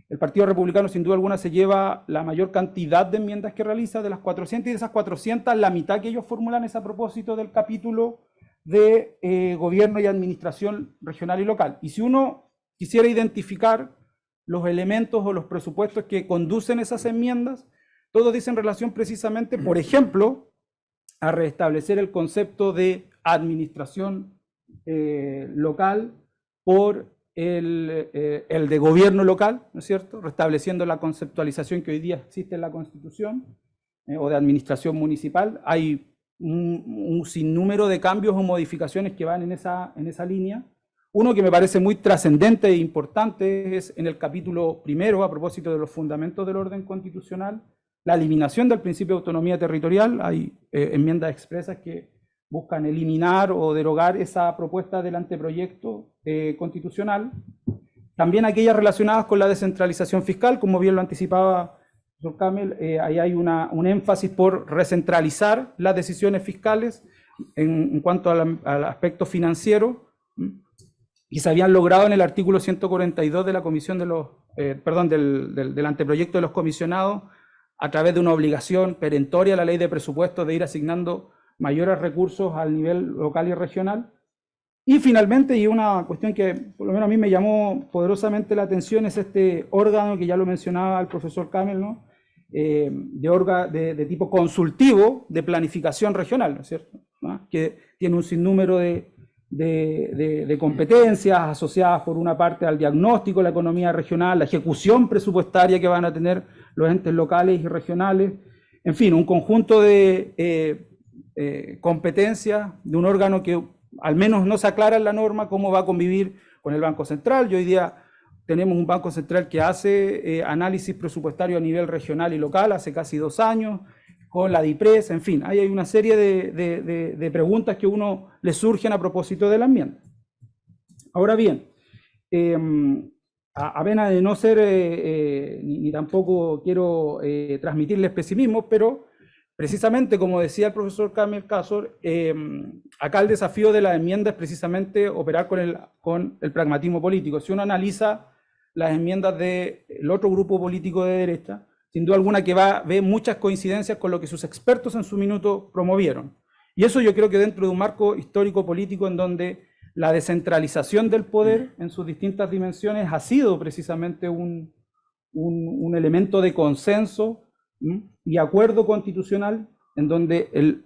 el Partido Republicano sin duda alguna se lleva la mayor cantidad de enmiendas que realiza, de las 400, y de esas 400, la mitad que ellos formulan es a propósito del capítulo de gobierno y administración regional y local. Y si uno quisiera identificar los elementos o los presupuestos que conducen esas enmiendas, todos dicen relación precisamente, por ejemplo, a restablecer el concepto de administración local por el de gobierno local, ¿no es cierto?, restableciendo la conceptualización que hoy día existe en la Constitución, o de administración municipal. Hay un sinnúmero de cambios o modificaciones que van en esa línea. Uno que me parece muy trascendente e importante es en el capítulo primero, a propósito de los fundamentos del orden constitucional, la eliminación del principio de autonomía territorial. Hay enmiendas expresas que buscan eliminar o derogar esa propuesta del anteproyecto constitucional. También aquellas relacionadas con la descentralización fiscal, como bien lo anticipaba el profesor Camel, ahí hay un énfasis por recentralizar las decisiones fiscales en cuanto al aspecto financiero, y se habían logrado en el artículo 142 de la comisión de los, del anteproyecto de los comisionados, a través de una obligación perentoria a la ley de presupuestos de ir asignando mayores recursos al nivel local y regional. Y finalmente, y una cuestión que por lo menos a mí me llamó poderosamente la atención, es este órgano que ya lo mencionaba el profesor Camel, ¿no?, de tipo consultivo de planificación regional, ¿no es cierto?, ¿no?, que tiene un sinnúmero de competencias asociadas por una parte al diagnóstico de la economía regional, la ejecución presupuestaria que van a tener los entes locales y regionales, en fin, un conjunto de competencias de un órgano que al menos no se aclara en la norma cómo va a convivir con el Banco Central. Y hoy día tenemos un Banco Central que hace análisis presupuestario a nivel regional y local hace casi 2 años, con la DIPRES, en fin, hay una serie de preguntas que a uno le surgen a propósito de la enmienda. Ahora bien, a pena de no ser, ni tampoco quiero transmitirles pesimismo, pero precisamente como decía el profesor Camel Casor, acá el desafío de la enmienda es precisamente operar con el pragmatismo político. Si uno analiza las enmiendas del otro grupo político de derecha, sin duda alguna que ve muchas coincidencias con lo que sus expertos en su minuto promovieron. Y eso yo creo que dentro de un marco histórico-político en donde la descentralización del poder en sus distintas dimensiones ha sido precisamente un elemento de consenso y acuerdo constitucional, en donde el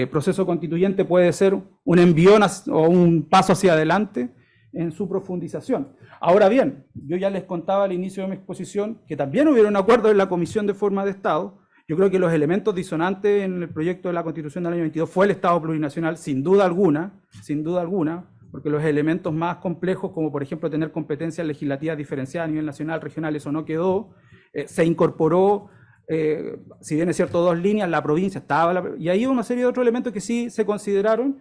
proceso constituyente puede ser un envión o un paso hacia adelante en su profundización. Ahora bien, yo ya les contaba al inicio de mi exposición que también hubo un acuerdo en la Comisión de Forma de Estado. Yo creo que los elementos disonantes en el proyecto de la Constitución del año 22 fue el Estado plurinacional, sin duda alguna, porque los elementos más complejos, como por ejemplo tener competencias legislativas diferenciadas a nivel nacional, regional, eso no quedó. Se incorporó, si bien es cierto, 2 líneas, la provincia estaba, y ahí una serie de otros elementos que sí se consideraron.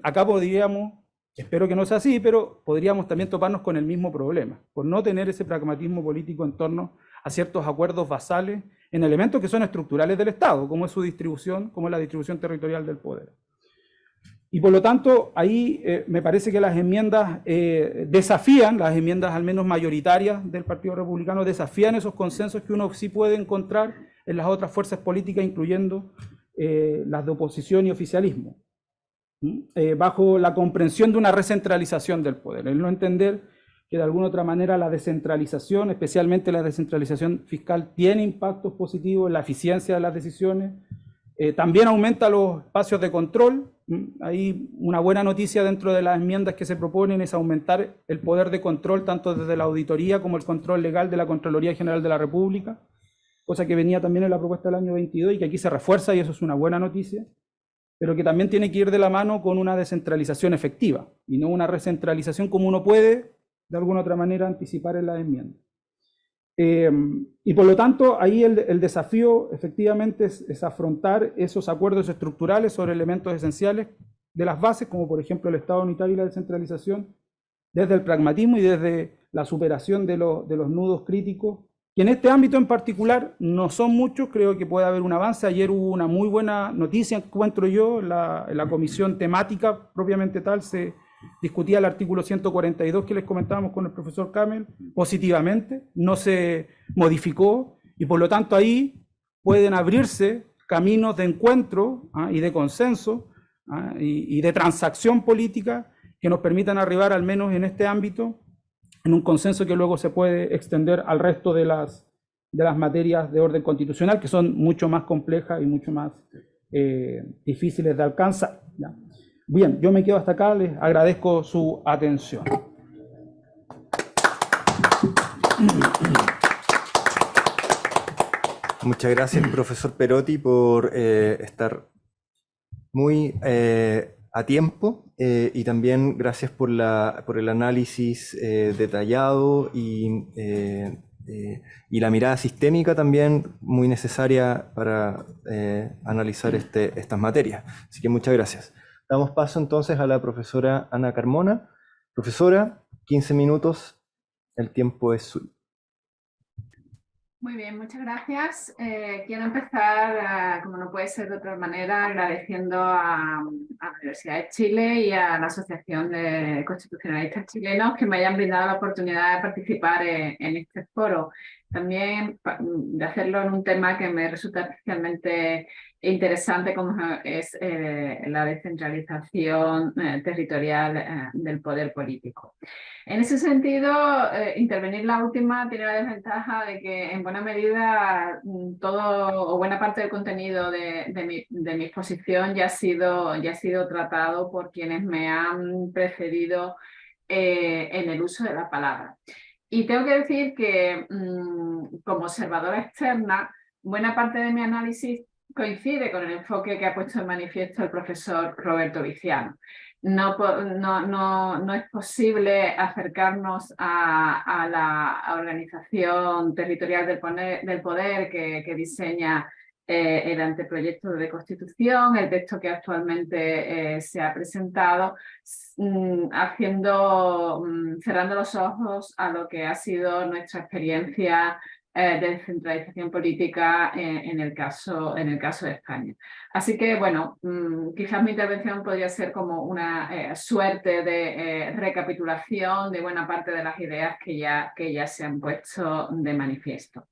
Acá podríamos, espero que no sea así, pero podríamos también toparnos con el mismo problema, por no tener ese pragmatismo político en torno a ciertos acuerdos basales en elementos que son estructurales del Estado, como es su distribución, como es la distribución territorial del poder. Y por lo tanto, ahí me parece que las enmiendas desafían, las enmiendas al menos mayoritarias del Partido Republicano, desafían esos consensos que uno sí puede encontrar en las otras fuerzas políticas, incluyendo las de oposición y oficialismo, bajo la comprensión de una recentralización del poder, el no entender que de alguna otra manera la descentralización, especialmente la descentralización fiscal, tiene impactos positivos en la eficiencia de las decisiones. También aumenta los espacios de control. Hay una buena noticia dentro de las enmiendas que se proponen, es aumentar el poder de control tanto desde la auditoría como el control legal de la Contraloría General de la República, cosa que venía también en la propuesta del año 22 y que aquí se refuerza, y eso es una buena noticia, pero que también tiene que ir de la mano con una descentralización efectiva y no una recentralización como uno puede de alguna otra manera anticipar en las enmiendas. Y por lo tanto, ahí el desafío efectivamente es afrontar esos acuerdos estructurales sobre elementos esenciales de las bases, como por ejemplo el Estado unitario y la descentralización, desde el pragmatismo y desde la superación de los nudos críticos, que en este ámbito en particular no son muchos. Creo que puede haber un avance. Ayer hubo una muy buena noticia, encuentro yo, en la comisión temática propiamente tal, se discutía el artículo 142 que les comentábamos con el profesor Camel positivamente, no se modificó, y por lo tanto ahí pueden abrirse caminos de encuentro y de consenso y de transacción política que nos permitan arribar, al menos en este ámbito, en un consenso que luego se puede extender al resto de las materias de orden constitucional, que son mucho más complejas y mucho más difíciles de alcanzar, ¿ya? Bien, yo me quedo hasta acá, les agradezco su atención. Muchas gracias, profesor Perotti, por estar muy a tiempo, y también gracias por el análisis detallado y la mirada sistémica también muy necesaria para analizar estas materias. Así que muchas gracias. Damos paso entonces a la profesora Ana Carmona. Profesora, 15 minutos, el tiempo es suyo. Muy bien, muchas gracias. Quiero empezar, como no puede ser de otra manera, agradeciendo a la Universidad de Chile y a la Asociación de Constitucionalistas Chilenos que me hayan brindado la oportunidad de participar en este foro. También de hacerlo en un tema que me resulta especialmente interesante, como es la descentralización territorial del poder político. En ese sentido, intervenir la última tiene la desventaja de que en buena medida todo o buena parte del contenido de mi exposición ya ha sido tratado por quienes me han precedido en el uso de la palabra. Y tengo que decir que como observadora externa, buena parte de mi análisis coincide con el enfoque que ha puesto en manifiesto el profesor Roberto Viciano. No es posible acercarnos a la organización territorial del poder que diseña el anteproyecto de Constitución, el texto que actualmente se ha presentado, cerrando los ojos a lo que ha sido nuestra experiencia de descentralización política en el caso de España. Así que, bueno, quizás mi intervención podría ser como una suerte de recapitulación de buena parte de las ideas que ya se han puesto de manifiesto.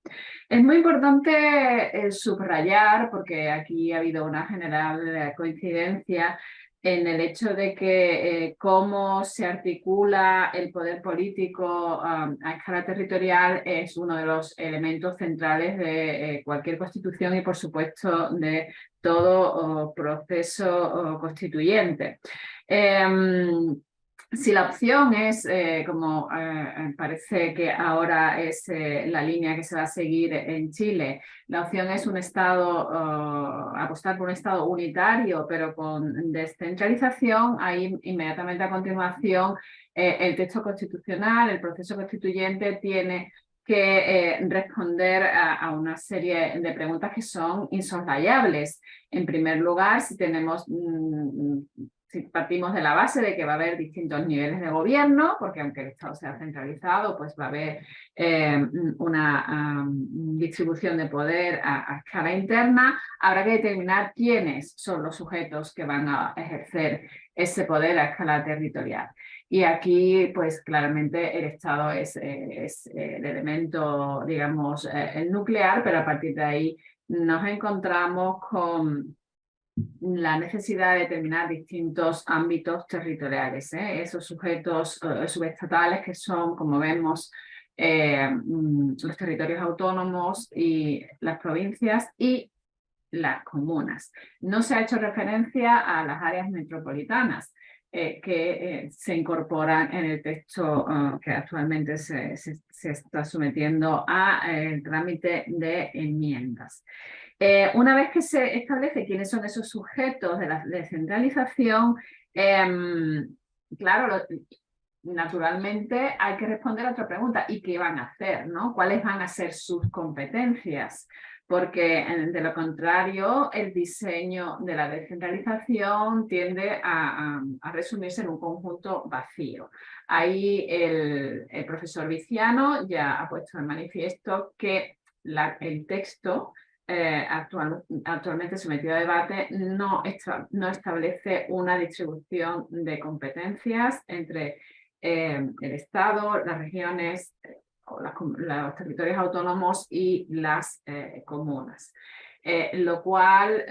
Es muy importante subrayar, porque aquí ha habido una general coincidencia, en el hecho de que cómo se articula el poder político a escala territorial es uno de los elementos centrales de cualquier constitución y, por supuesto, de todo proceso constituyente. Si la opción es, como parece que ahora es la línea que se va a seguir en Chile, la opción es un Estado, apostar por un Estado unitario pero con descentralización, ahí inmediatamente a continuación el texto constitucional, el proceso constituyente tiene que responder a una serie de preguntas que son insoslayables. En primer lugar, si partimos de la base de que va a haber distintos niveles de gobierno, porque aunque el Estado sea centralizado, pues va a haber una distribución de poder a escala interna, habrá que determinar quiénes son los sujetos que van a ejercer ese poder a escala territorial. Y aquí, pues claramente el Estado es el elemento, digamos, el nuclear, pero a partir de ahí nos encontramos con la necesidad de determinar distintos ámbitos territoriales, esos sujetos subestatales que son, como vemos, los territorios autónomos y las provincias y las comunas. No se ha hecho referencia a las áreas metropolitanas que se incorporan en el texto que actualmente se está sometiendo al trámite de enmiendas. Una vez que se establece quiénes son esos sujetos de la descentralización, claro, naturalmente hay que responder a otra pregunta: ¿y qué van a hacer, no? ¿Cuáles van a ser sus competencias? Porque de lo contrario, el diseño de la descentralización tiende a resumirse en un conjunto vacío. Ahí el profesor Viciano ya ha puesto en manifiesto que el texto actualmente sometido a debate no establece una distribución de competencias entre el Estado, las regiones, los territorios autónomos y las comunas. Lo cual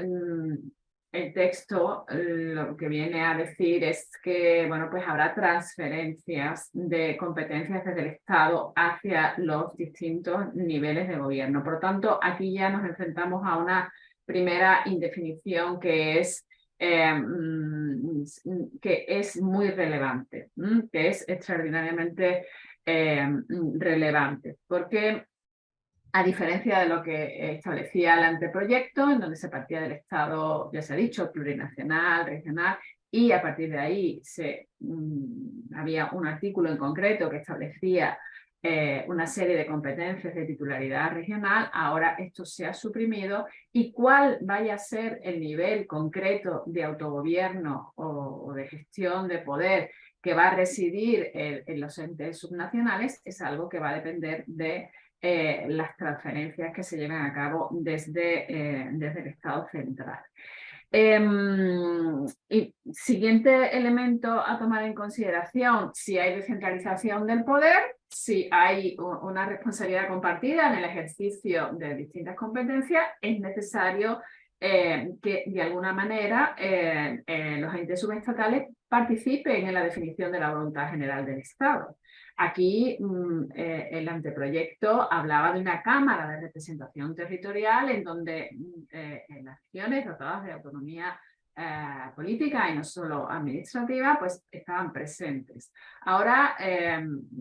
el texto lo que viene a decir es que bueno, pues habrá transferencias de competencias desde el Estado hacia los distintos niveles de gobierno. Por lo tanto, aquí ya nos enfrentamos a una primera indefinición que es muy relevante, que es extraordinariamente relevante, porque a diferencia de lo que establecía el anteproyecto, en donde se partía del Estado, ya se ha dicho, plurinacional, regional, y a partir de ahí había un artículo en concreto que establecía una serie de competencias de titularidad regional. Ahora esto se ha suprimido, y cuál vaya a ser el nivel concreto de autogobierno o de gestión de poder que va a residir en los entes subnacionales es algo que va a depender de las transferencias que se lleven a cabo desde el Estado central. Y siguiente elemento a tomar en consideración: si hay descentralización del poder, si hay una responsabilidad compartida en el ejercicio de distintas competencias, es necesario que de alguna manera los entes subestatales participen en la definición de la voluntad general del Estado. Aquí el anteproyecto hablaba de una cámara de representación territorial en donde las regiones dotadas de autonomía política y no solo administrativa, pues estaban presentes. Ahora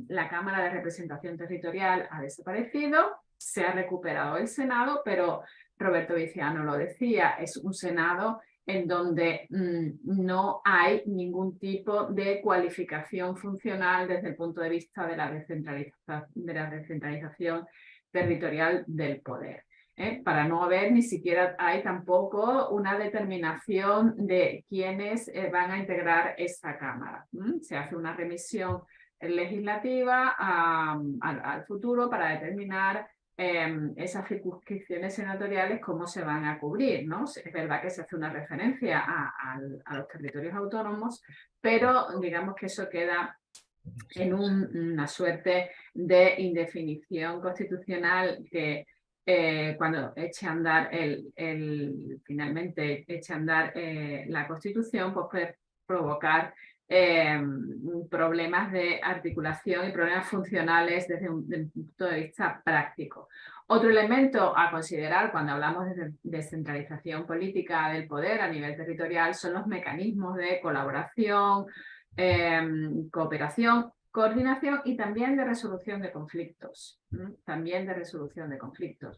la Cámara de Representación Territorial ha desaparecido, se ha recuperado el Senado, pero Roberto Viciano lo decía, es un Senado en donde no hay ningún tipo de cualificación funcional desde el punto de vista de la descentralización territorial del poder. Para no haber, ni siquiera hay tampoco una determinación de quiénes van a integrar esta Cámara. Se hace una remisión legislativa al futuro para determinar esas circunscripciones senatoriales, cómo se van a cubrir, ¿no? Es verdad que se hace una referencia a los territorios autónomos, pero digamos que eso queda en una suerte de indefinición constitucional que cuando eche a andar finalmente eche a andar la Constitución, pues puede provocar problemas de articulación y problemas funcionales desde un punto de vista práctico. Otro elemento a considerar cuando hablamos de descentralización política del poder a nivel territorial son los mecanismos de colaboración, cooperación, coordinación y también de resolución de conflictos.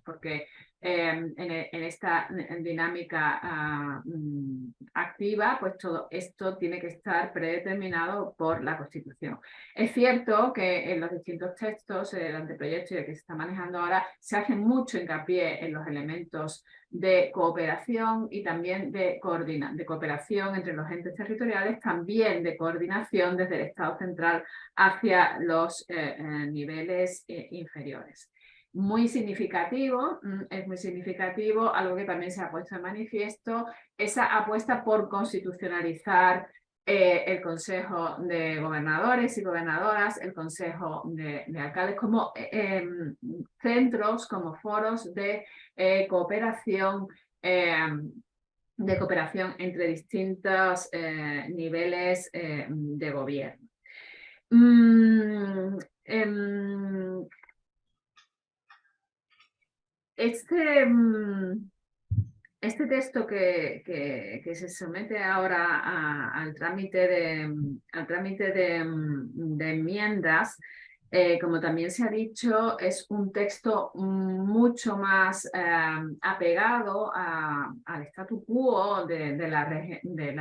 Porque en esta dinámica activa, pues todo esto tiene que estar predeterminado por la Constitución. Es cierto que en los distintos textos, el anteproyecto y el que se está manejando ahora, se hace mucho hincapié en los elementos de cooperación y también de cooperación entre los entes territoriales, también de coordinación desde el Estado central hacia los niveles inferiores. Muy significativo, es muy significativo, algo que también se ha puesto en manifiesto, esa apuesta por constitucionalizar el Consejo de Gobernadores y Gobernadoras, el Consejo de Alcaldes, como centros, como foros de cooperación de cooperación entre distintos niveles de gobierno. Este texto que se somete ahora al trámite de enmiendas, como también se ha dicho, es un texto mucho más apegado al statu quo de la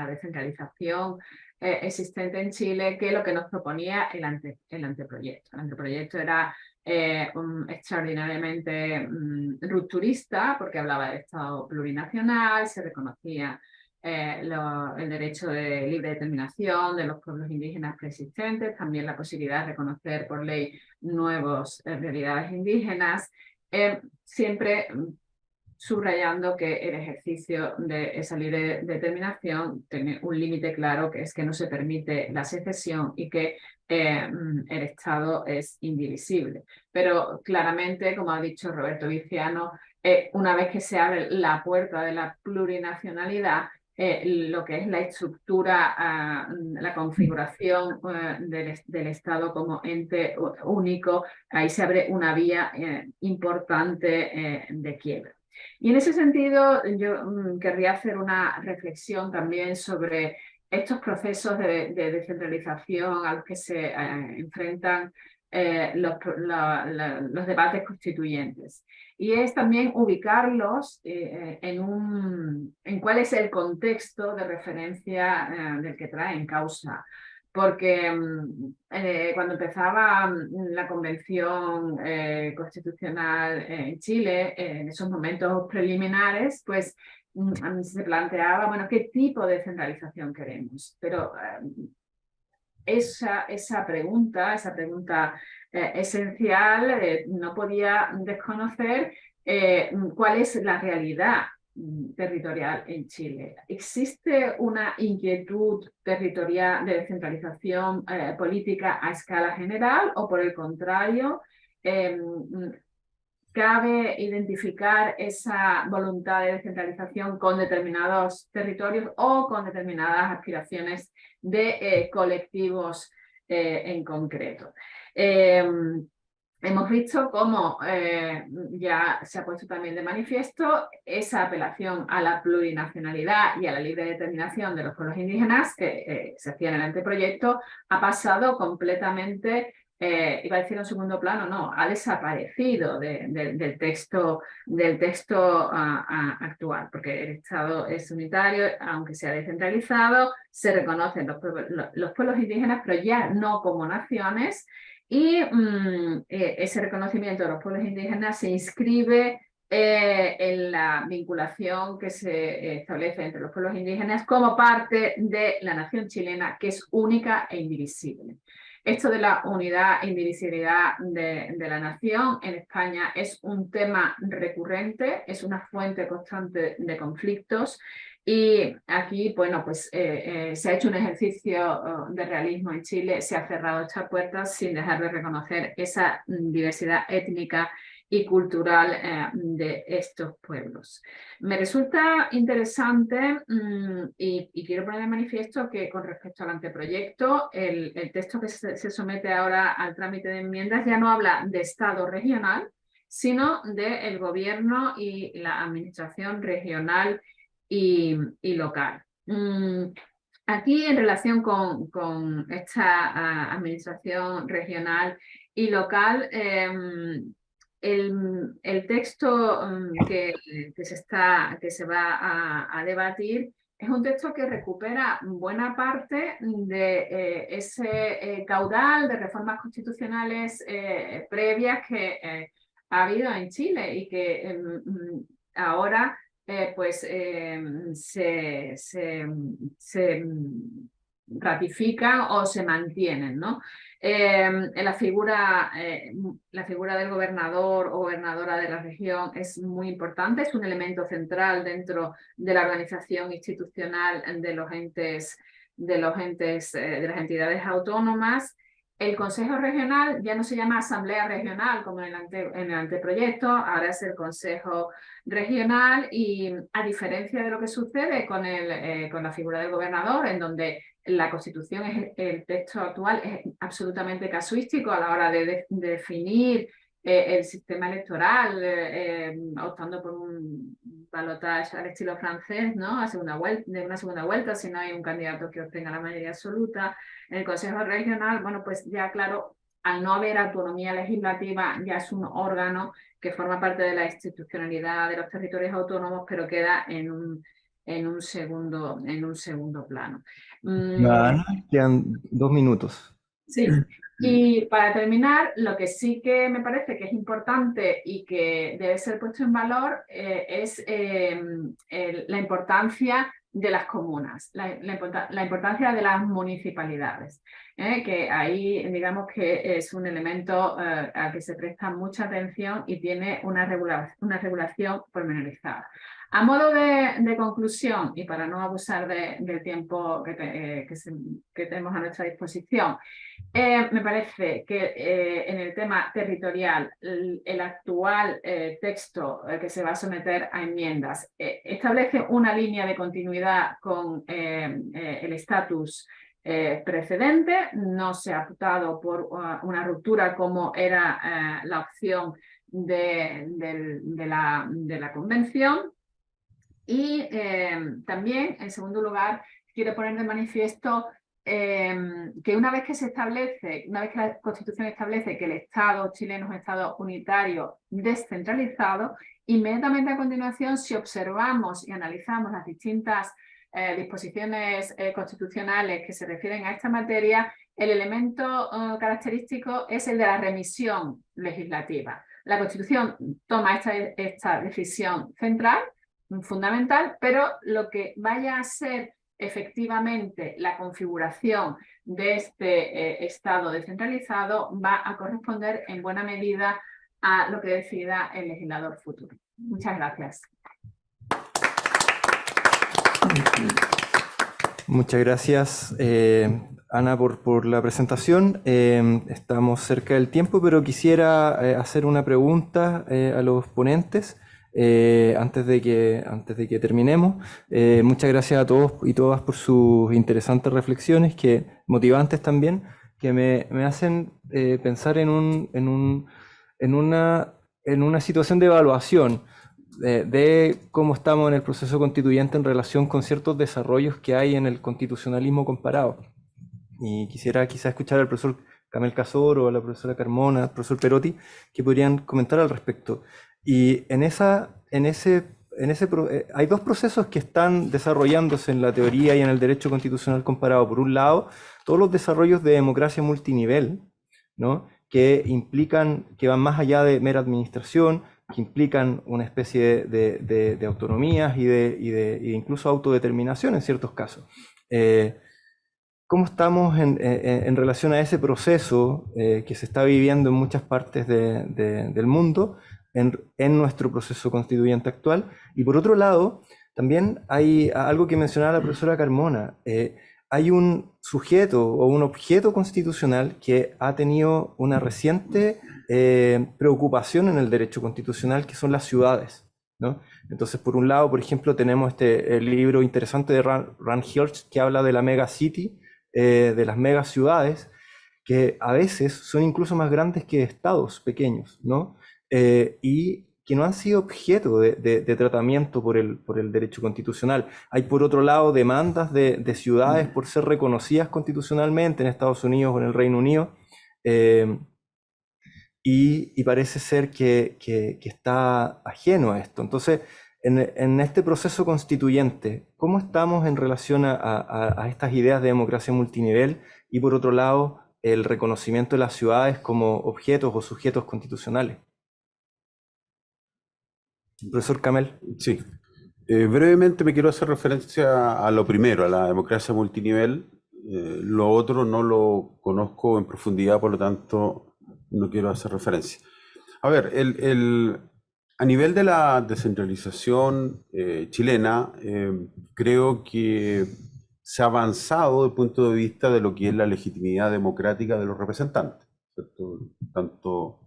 descentralización existente en Chile que lo que nos proponía el anteproyecto. El anteproyecto era extraordinariamente rupturista porque hablaba del Estado plurinacional, se reconocía el derecho de libre determinación de los pueblos indígenas preexistentes, también la posibilidad de reconocer por ley nuevas realidades indígenas, siempre subrayando que el ejercicio de esa libre determinación tiene un límite claro, que es que no se permite la secesión y que el Estado es indivisible. Pero claramente, como ha dicho Roberto Viciano, una vez que se abre la puerta de la plurinacionalidad, lo que es la estructura, la configuración del Estado como ente único, ahí se abre una vía importante de quiebra. Y en ese sentido yo querría hacer una reflexión también sobre estos procesos de descentralización a los que se enfrentan los debates constituyentes. Y es también ubicarlos en cuál es el contexto de referencia del que traen causa. Porque cuando empezaba la Convención Constitucional en Chile, en esos momentos preliminares, pues se planteaba, bueno, ¿qué tipo de centralización queremos? Pero esa pregunta esencial no podía desconocer cuál es la realidad territorial en Chile. ¿Existe una inquietud territorial de descentralización política a escala general o por el contrario cabe identificar esa voluntad de descentralización con determinados territorios o con determinadas aspiraciones de colectivos en concreto? Hemos visto cómo ya se ha puesto también de manifiesto esa apelación a la plurinacionalidad y a la libre determinación de los pueblos indígenas que se hacía en el anteproyecto, ha pasado completamente, iba a decir en segundo plano, no, ha desaparecido del texto actual, porque el Estado es unitario, aunque sea descentralizado, se reconocen los pueblos indígenas, pero ya no como naciones. Y ese reconocimiento de los pueblos indígenas se inscribe en la vinculación que se establece entre los pueblos indígenas como parte de la nación chilena, que es única e indivisible. Esto de la unidad e indivisibilidad de la nación en España es un tema recurrente, es una fuente constante de conflictos. Y aquí, bueno, pues se ha hecho un ejercicio de realismo en Chile, se ha cerrado estas puertas sin dejar de reconocer esa diversidad étnica y cultural de estos pueblos. Me resulta interesante y quiero poner de manifiesto que con respecto al anteproyecto, el texto que se somete ahora al trámite de enmiendas ya no habla de Estado regional, sino del gobierno y la administración regional y local. Aquí, en relación con esta administración regional y local, el texto que se va a debatir es un texto que recupera buena parte de ese caudal de reformas constitucionales previas que ha habido en Chile y que ahora pues se ratifican o se mantienen, ¿no? La figura del gobernador o gobernadora de la región es muy importante, es un elemento central dentro de la organización institucional de las entidades autónomas. El Consejo Regional ya no se llama Asamblea Regional como en el anteproyecto, ahora es el Consejo Regional y a diferencia de lo que sucede con la figura del gobernador, en donde la Constitución, el texto actual es absolutamente casuístico a la hora de definir el sistema electoral, optando por un balotaje al estilo francés, ¿no? De una segunda vuelta, si no hay un candidato que obtenga la mayoría absoluta. En el Consejo Regional, bueno, pues ya claro, al no haber autonomía legislativa, ya es un órgano que forma parte de la institucionalidad de los territorios autónomos, pero queda en un segundo plano. Ana, quedan 2 minutos. Sí, y para terminar, lo que sí que me parece que es importante y que debe ser puesto en valor es la importancia de las comunas, la importancia de las municipalidades, que ahí digamos que es un elemento al que se presta mucha atención y tiene una regulación pormenorizada. A modo de conclusión, y para no abusar del tiempo que tenemos a nuestra disposición, me parece que en el tema territorial el actual texto que se va a someter a enmiendas establece una línea de continuidad con el estatus precedente, no se ha optado por una ruptura como era la opción de la convención. Y también, en segundo lugar, quiero poner de manifiesto que una vez que la Constitución establece que el Estado chileno es un Estado unitario descentralizado, inmediatamente a continuación, si observamos y analizamos las distintas disposiciones constitucionales que se refieren a esta materia, el elemento característico es el de la remisión legislativa. La Constitución toma esta decisión central, fundamental, pero lo que vaya a ser efectivamente la configuración de este Estado descentralizado va a corresponder en buena medida a lo que decida el legislador futuro. Muchas gracias. Muchas gracias, Ana, por la presentación. Estamos cerca del tiempo, pero quisiera hacer una pregunta a los ponentes. Antes de que terminemos, muchas gracias a todos y todas por sus interesantes reflexiones, motivantes también, que me hacen pensar en una situación de evaluación de cómo estamos en el proceso constituyente en relación con ciertos desarrollos que hay en el constitucionalismo comparado. Y quisiera quizás escuchar al profesor Camel Casoro, a la profesora Carmona, al profesor Perotti, que podrían comentar al respecto. Y hay dos procesos que están desarrollándose en la teoría y en el derecho constitucional comparado. Por un lado, todos los desarrollos de democracia multinivel, ¿no? Que van más allá de mera administración, que implican una especie de autonomías y de incluso autodeterminación en ciertos casos. ¿Cómo estamos en relación a ese proceso que se está viviendo en muchas partes del mundo? En nuestro proceso constituyente actual? Y por otro lado, también hay algo que mencionaba la profesora Carmona. Hay un sujeto o un objeto constitucional que ha tenido una reciente preocupación en el derecho constitucional, que son las ciudades, ¿no? Entonces, por un lado, por ejemplo, tenemos el libro interesante de Rand Hirsch, que habla de la megacity, de las megaciudades, que a veces son incluso más grandes que estados pequeños, ¿no? Y que no han sido objeto de tratamiento por el derecho constitucional. Hay, por otro lado, demandas de ciudades por ser reconocidas constitucionalmente en Estados Unidos o en el Reino Unido, y parece ser que está ajeno a esto. Entonces, en este proceso constituyente, ¿cómo estamos en relación a estas ideas de democracia multinivel y, por otro lado, el reconocimiento de las ciudades como objetos o sujetos constitucionales? Profesor Camel. Sí. Brevemente me quiero hacer referencia a lo primero, a la democracia multinivel. Lo otro no lo conozco en profundidad, por lo tanto no quiero hacer referencia. A ver, a nivel de la descentralización chilena, creo que se ha avanzado desde el punto de vista de lo que es la legitimidad democrática de los representantes, ¿cierto? Tanto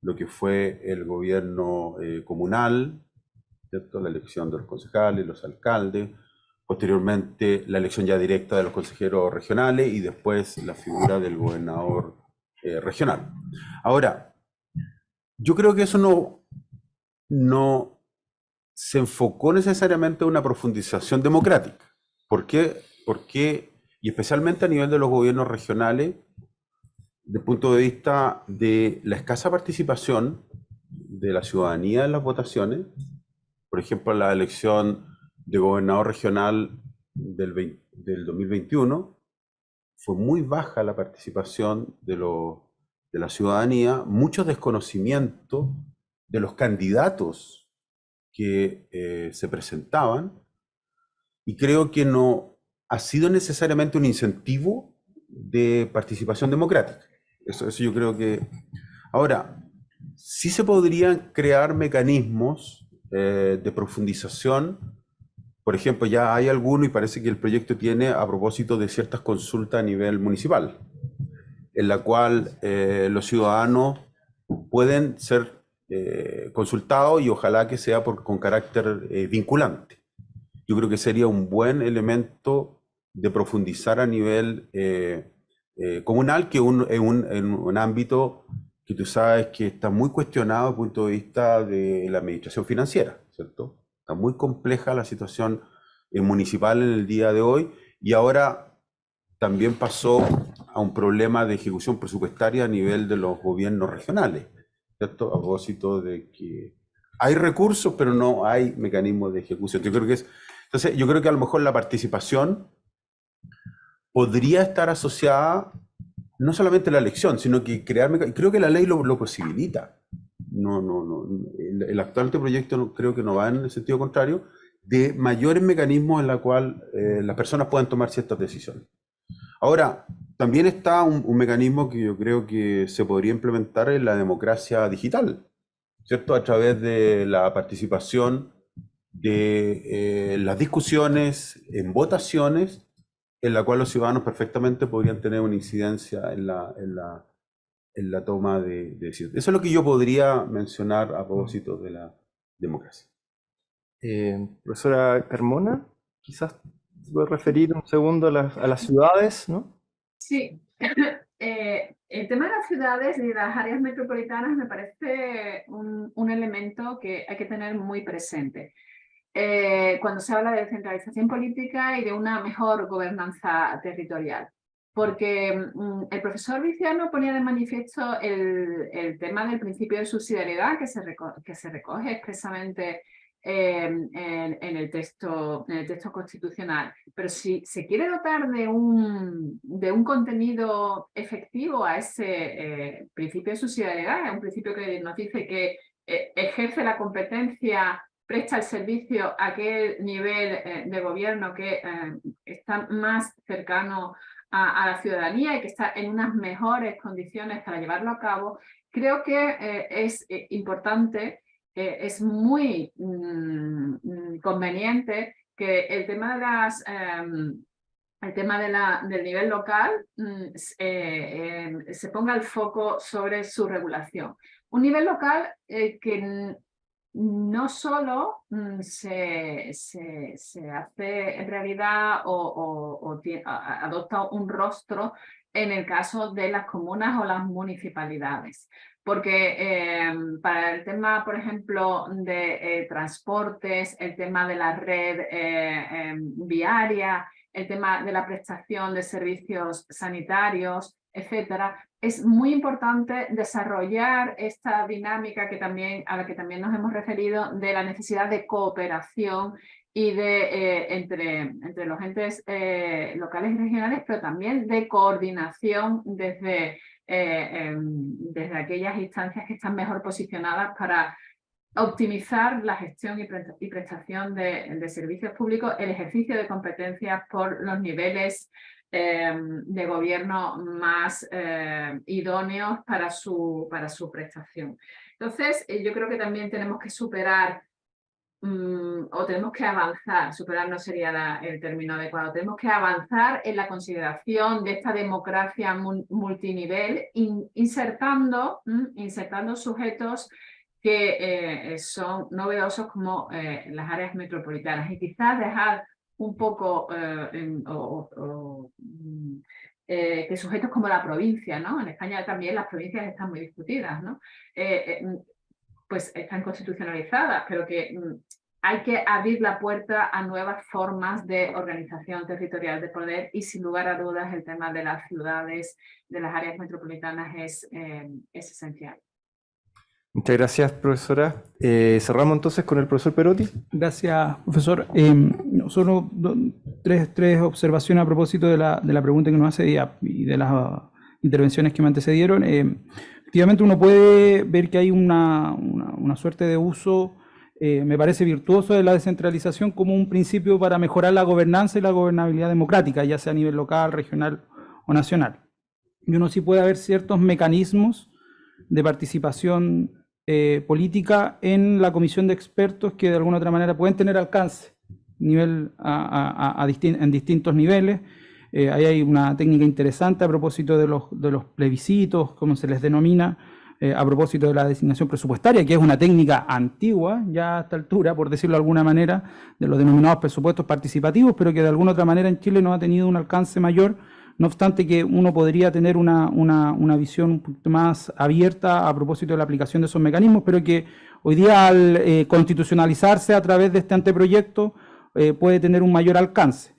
lo que fue el gobierno comunal, ¿cierto? La elección de los concejales, los alcaldes, posteriormente la elección ya directa de los consejeros regionales y después la figura del gobernador regional. Ahora, yo creo que eso no se enfocó necesariamente en una profundización democrática. ¿Por qué? Porque, y especialmente a nivel de los gobiernos regionales, desde el punto de vista de la escasa participación de la ciudadanía en las votaciones, por ejemplo, la elección de gobernador regional del 2021, fue muy baja la participación de la ciudadanía, mucho desconocimiento de los candidatos que se presentaban, y creo que no ha sido necesariamente un incentivo de participación democrática. Eso yo creo que... Ahora, sí se podrían crear mecanismos de profundización. Por ejemplo, ya hay alguno y parece que el proyecto tiene a propósito de ciertas consultas a nivel municipal, en la cual los ciudadanos pueden ser consultados y ojalá que sea con carácter vinculante. Yo creo que sería un buen elemento de profundizar a nivel comunal, que en un ámbito que tú sabes que está muy cuestionado desde el punto de vista de la administración financiera, ¿cierto? Está muy compleja la situación municipal en el día de hoy, y ahora también pasó a un problema de ejecución presupuestaria a nivel de los gobiernos regionales, ¿cierto? A propósito de que hay recursos, pero no hay mecanismos de ejecución. Entonces, yo creo que a lo mejor la participación podría estar asociada no solamente a la elección, sino que creo que la ley lo posibilita. El actual proyecto creo que no va en el sentido contrario, de mayores mecanismos en la cual las personas puedan tomar ciertas decisiones. Ahora, también está un mecanismo que yo creo que se podría implementar en la democracia digital, ¿cierto? A través de la participación de las discusiones en votaciones, en la cual los ciudadanos perfectamente podrían tener una incidencia en la toma de decisiones. Eso es lo que yo podría mencionar a propósito de la democracia. Profesora Carmona, quizás se puede referir un segundo a las ciudades, ¿no? Sí, el tema de las ciudades y las áreas metropolitanas me parece un elemento que hay que tener muy presente cuando se habla de descentralización política y de una mejor gobernanza territorial. Porque el profesor Viciano ponía de manifiesto el tema del principio de subsidiariedad que se recoge expresamente en el texto constitucional. Pero si se quiere dotar de un contenido efectivo a ese principio de subsidiariedad, un principio que nos dice que ejerce la competencia, presta el servicio a aquel nivel de gobierno que está más cercano a la ciudadanía y que está en unas mejores condiciones para llevarlo a cabo, creo que es importante, es muy conveniente que el tema del nivel local se ponga el foco sobre su regulación. Un nivel local que no solo se hace en realidad o adopta un rostro en el caso de las comunas o las municipalidades. Porque para el tema, por ejemplo, de transportes, el tema de la red viaria, el tema de la prestación de servicios sanitarios, etcétera, es muy importante desarrollar esta dinámica a la que también nos hemos referido, de la necesidad de cooperación y entre los entes locales y regionales, pero también de coordinación desde aquellas instancias que están mejor posicionadas para optimizar la gestión y prestación de servicios públicos, el ejercicio de competencias por los niveles de gobierno más idóneos para su prestación. Entonces, yo creo que también tenemos que superar o tenemos que avanzar, superar no sería el término adecuado, tenemos que avanzar en la consideración de esta democracia multinivel, insertando sujetos que son novedosos como las áreas metropolitanas, y quizás dejar un poco que sujetos como la provincia, ¿no? En España también las provincias están muy discutidas, ¿no? Pues están constitucionalizadas, pero que hay que abrir la puerta a nuevas formas de organización territorial de poder, y sin lugar a dudas el tema de las ciudades, de las áreas metropolitanas es esencial. Muchas gracias, profesora. Cerramos entonces con el profesor Perotti. Gracias, profesor. Solo tres observaciones a propósito de la pregunta que nos hace y de las intervenciones que me antecedieron. Efectivamente, uno puede ver que hay una suerte de uso, me parece virtuoso, de la descentralización como un principio para mejorar la gobernanza y la gobernabilidad democrática, ya sea a nivel local, regional o nacional. Y uno sí puede haber ciertos mecanismos de participación política en la comisión de expertos que de alguna u otra manera pueden tener alcance en distintos niveles. Ahí hay una técnica interesante a propósito de los plebiscitos, como se les denomina, a propósito de la designación presupuestaria, que es una técnica antigua ya a esta altura, por decirlo de alguna manera, de los denominados presupuestos participativos, pero que de alguna otra manera en Chile no ha tenido un alcance mayor, no obstante que uno podría tener una visión un poquito más abierta a propósito de la aplicación de esos mecanismos, pero que hoy día al constitucionalizarse a través de este anteproyecto puede tener un mayor alcance.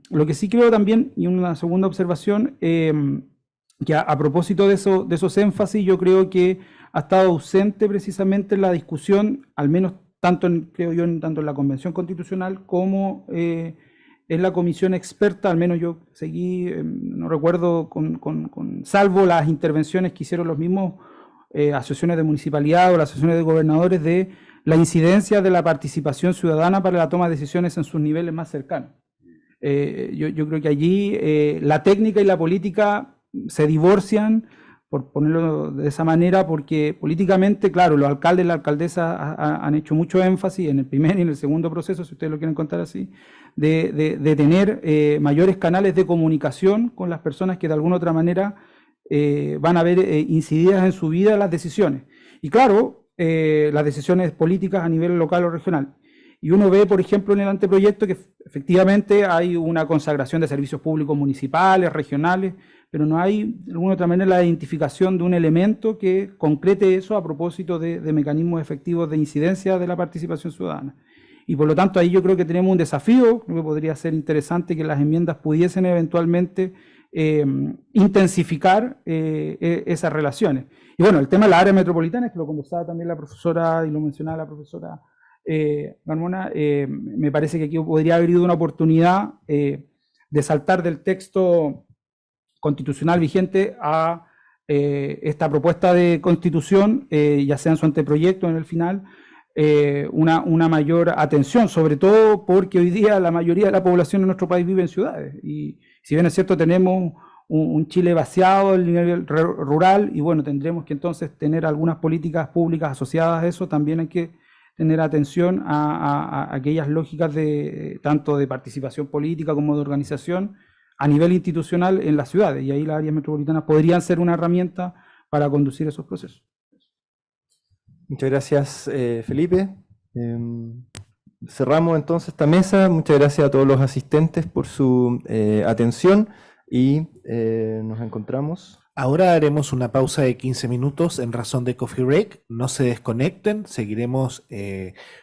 Lo que sí creo también, y una segunda observación, que a propósito de esos énfasis, yo creo que ha estado ausente precisamente en la discusión, al menos creo yo, tanto en la Convención Constitucional como en la comisión experta, al menos yo seguí, no recuerdo, salvo las intervenciones que hicieron los mismos asociaciones de municipalidad o las asociaciones de gobernadores, de la incidencia de la participación ciudadana para la toma de decisiones en sus niveles más cercanos. Yo creo que allí la técnica y la política se divorcian, por ponerlo de esa manera, porque políticamente, claro, los alcaldes y las alcaldesas han hecho mucho énfasis en el primer y en el segundo proceso, si ustedes lo quieren contar así, de tener mayores canales de comunicación con las personas que de alguna u otra manera van a ver incididas en su vida las decisiones. Y claro, las decisiones políticas a nivel local o regional. Y uno ve, por ejemplo, en el anteproyecto que efectivamente hay una consagración de servicios públicos municipales, regionales, pero no hay de alguna otra manera la identificación de un elemento que concrete eso a propósito de mecanismos efectivos de incidencia de la participación ciudadana. Y por lo tanto ahí yo creo que tenemos un desafío, creo que podría ser interesante que las enmiendas pudiesen eventualmente intensificar esas relaciones. Y bueno, el tema de la área metropolitana, que lo conversaba también la profesora y lo mencionaba la profesora Carmona, me parece que aquí podría haber habido una oportunidad de saltar del texto constitucional vigente a esta propuesta de constitución, ya sea en su anteproyecto o en el final, una mayor atención, sobre todo porque hoy día la mayoría de la población en nuestro país vive en ciudades. Y si bien es cierto, tenemos un Chile vaciado al nivel rural, y bueno, tendremos que entonces tener algunas políticas públicas asociadas a eso. También hay que tener atención a aquellas lógicas tanto de participación política como de organización a nivel institucional en las ciudades, y ahí las áreas metropolitanas podrían ser una herramienta para conducir esos procesos. Muchas gracias, Felipe. Cerramos entonces esta mesa. Muchas gracias a todos los asistentes por su atención y nos encontramos. Ahora haremos una pausa de 15 minutos en razón de coffee break. No se desconecten, seguiremos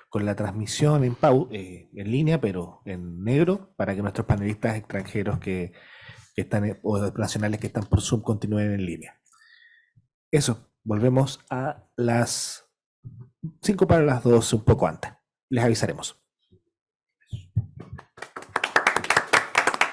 con la transmisión en línea, pero en negro, para que nuestros panelistas extranjeros que están, o nacionales que están por Zoom, continúen en línea. Eso, volvemos a las 5 para las 2, un poco antes. Les avisaremos.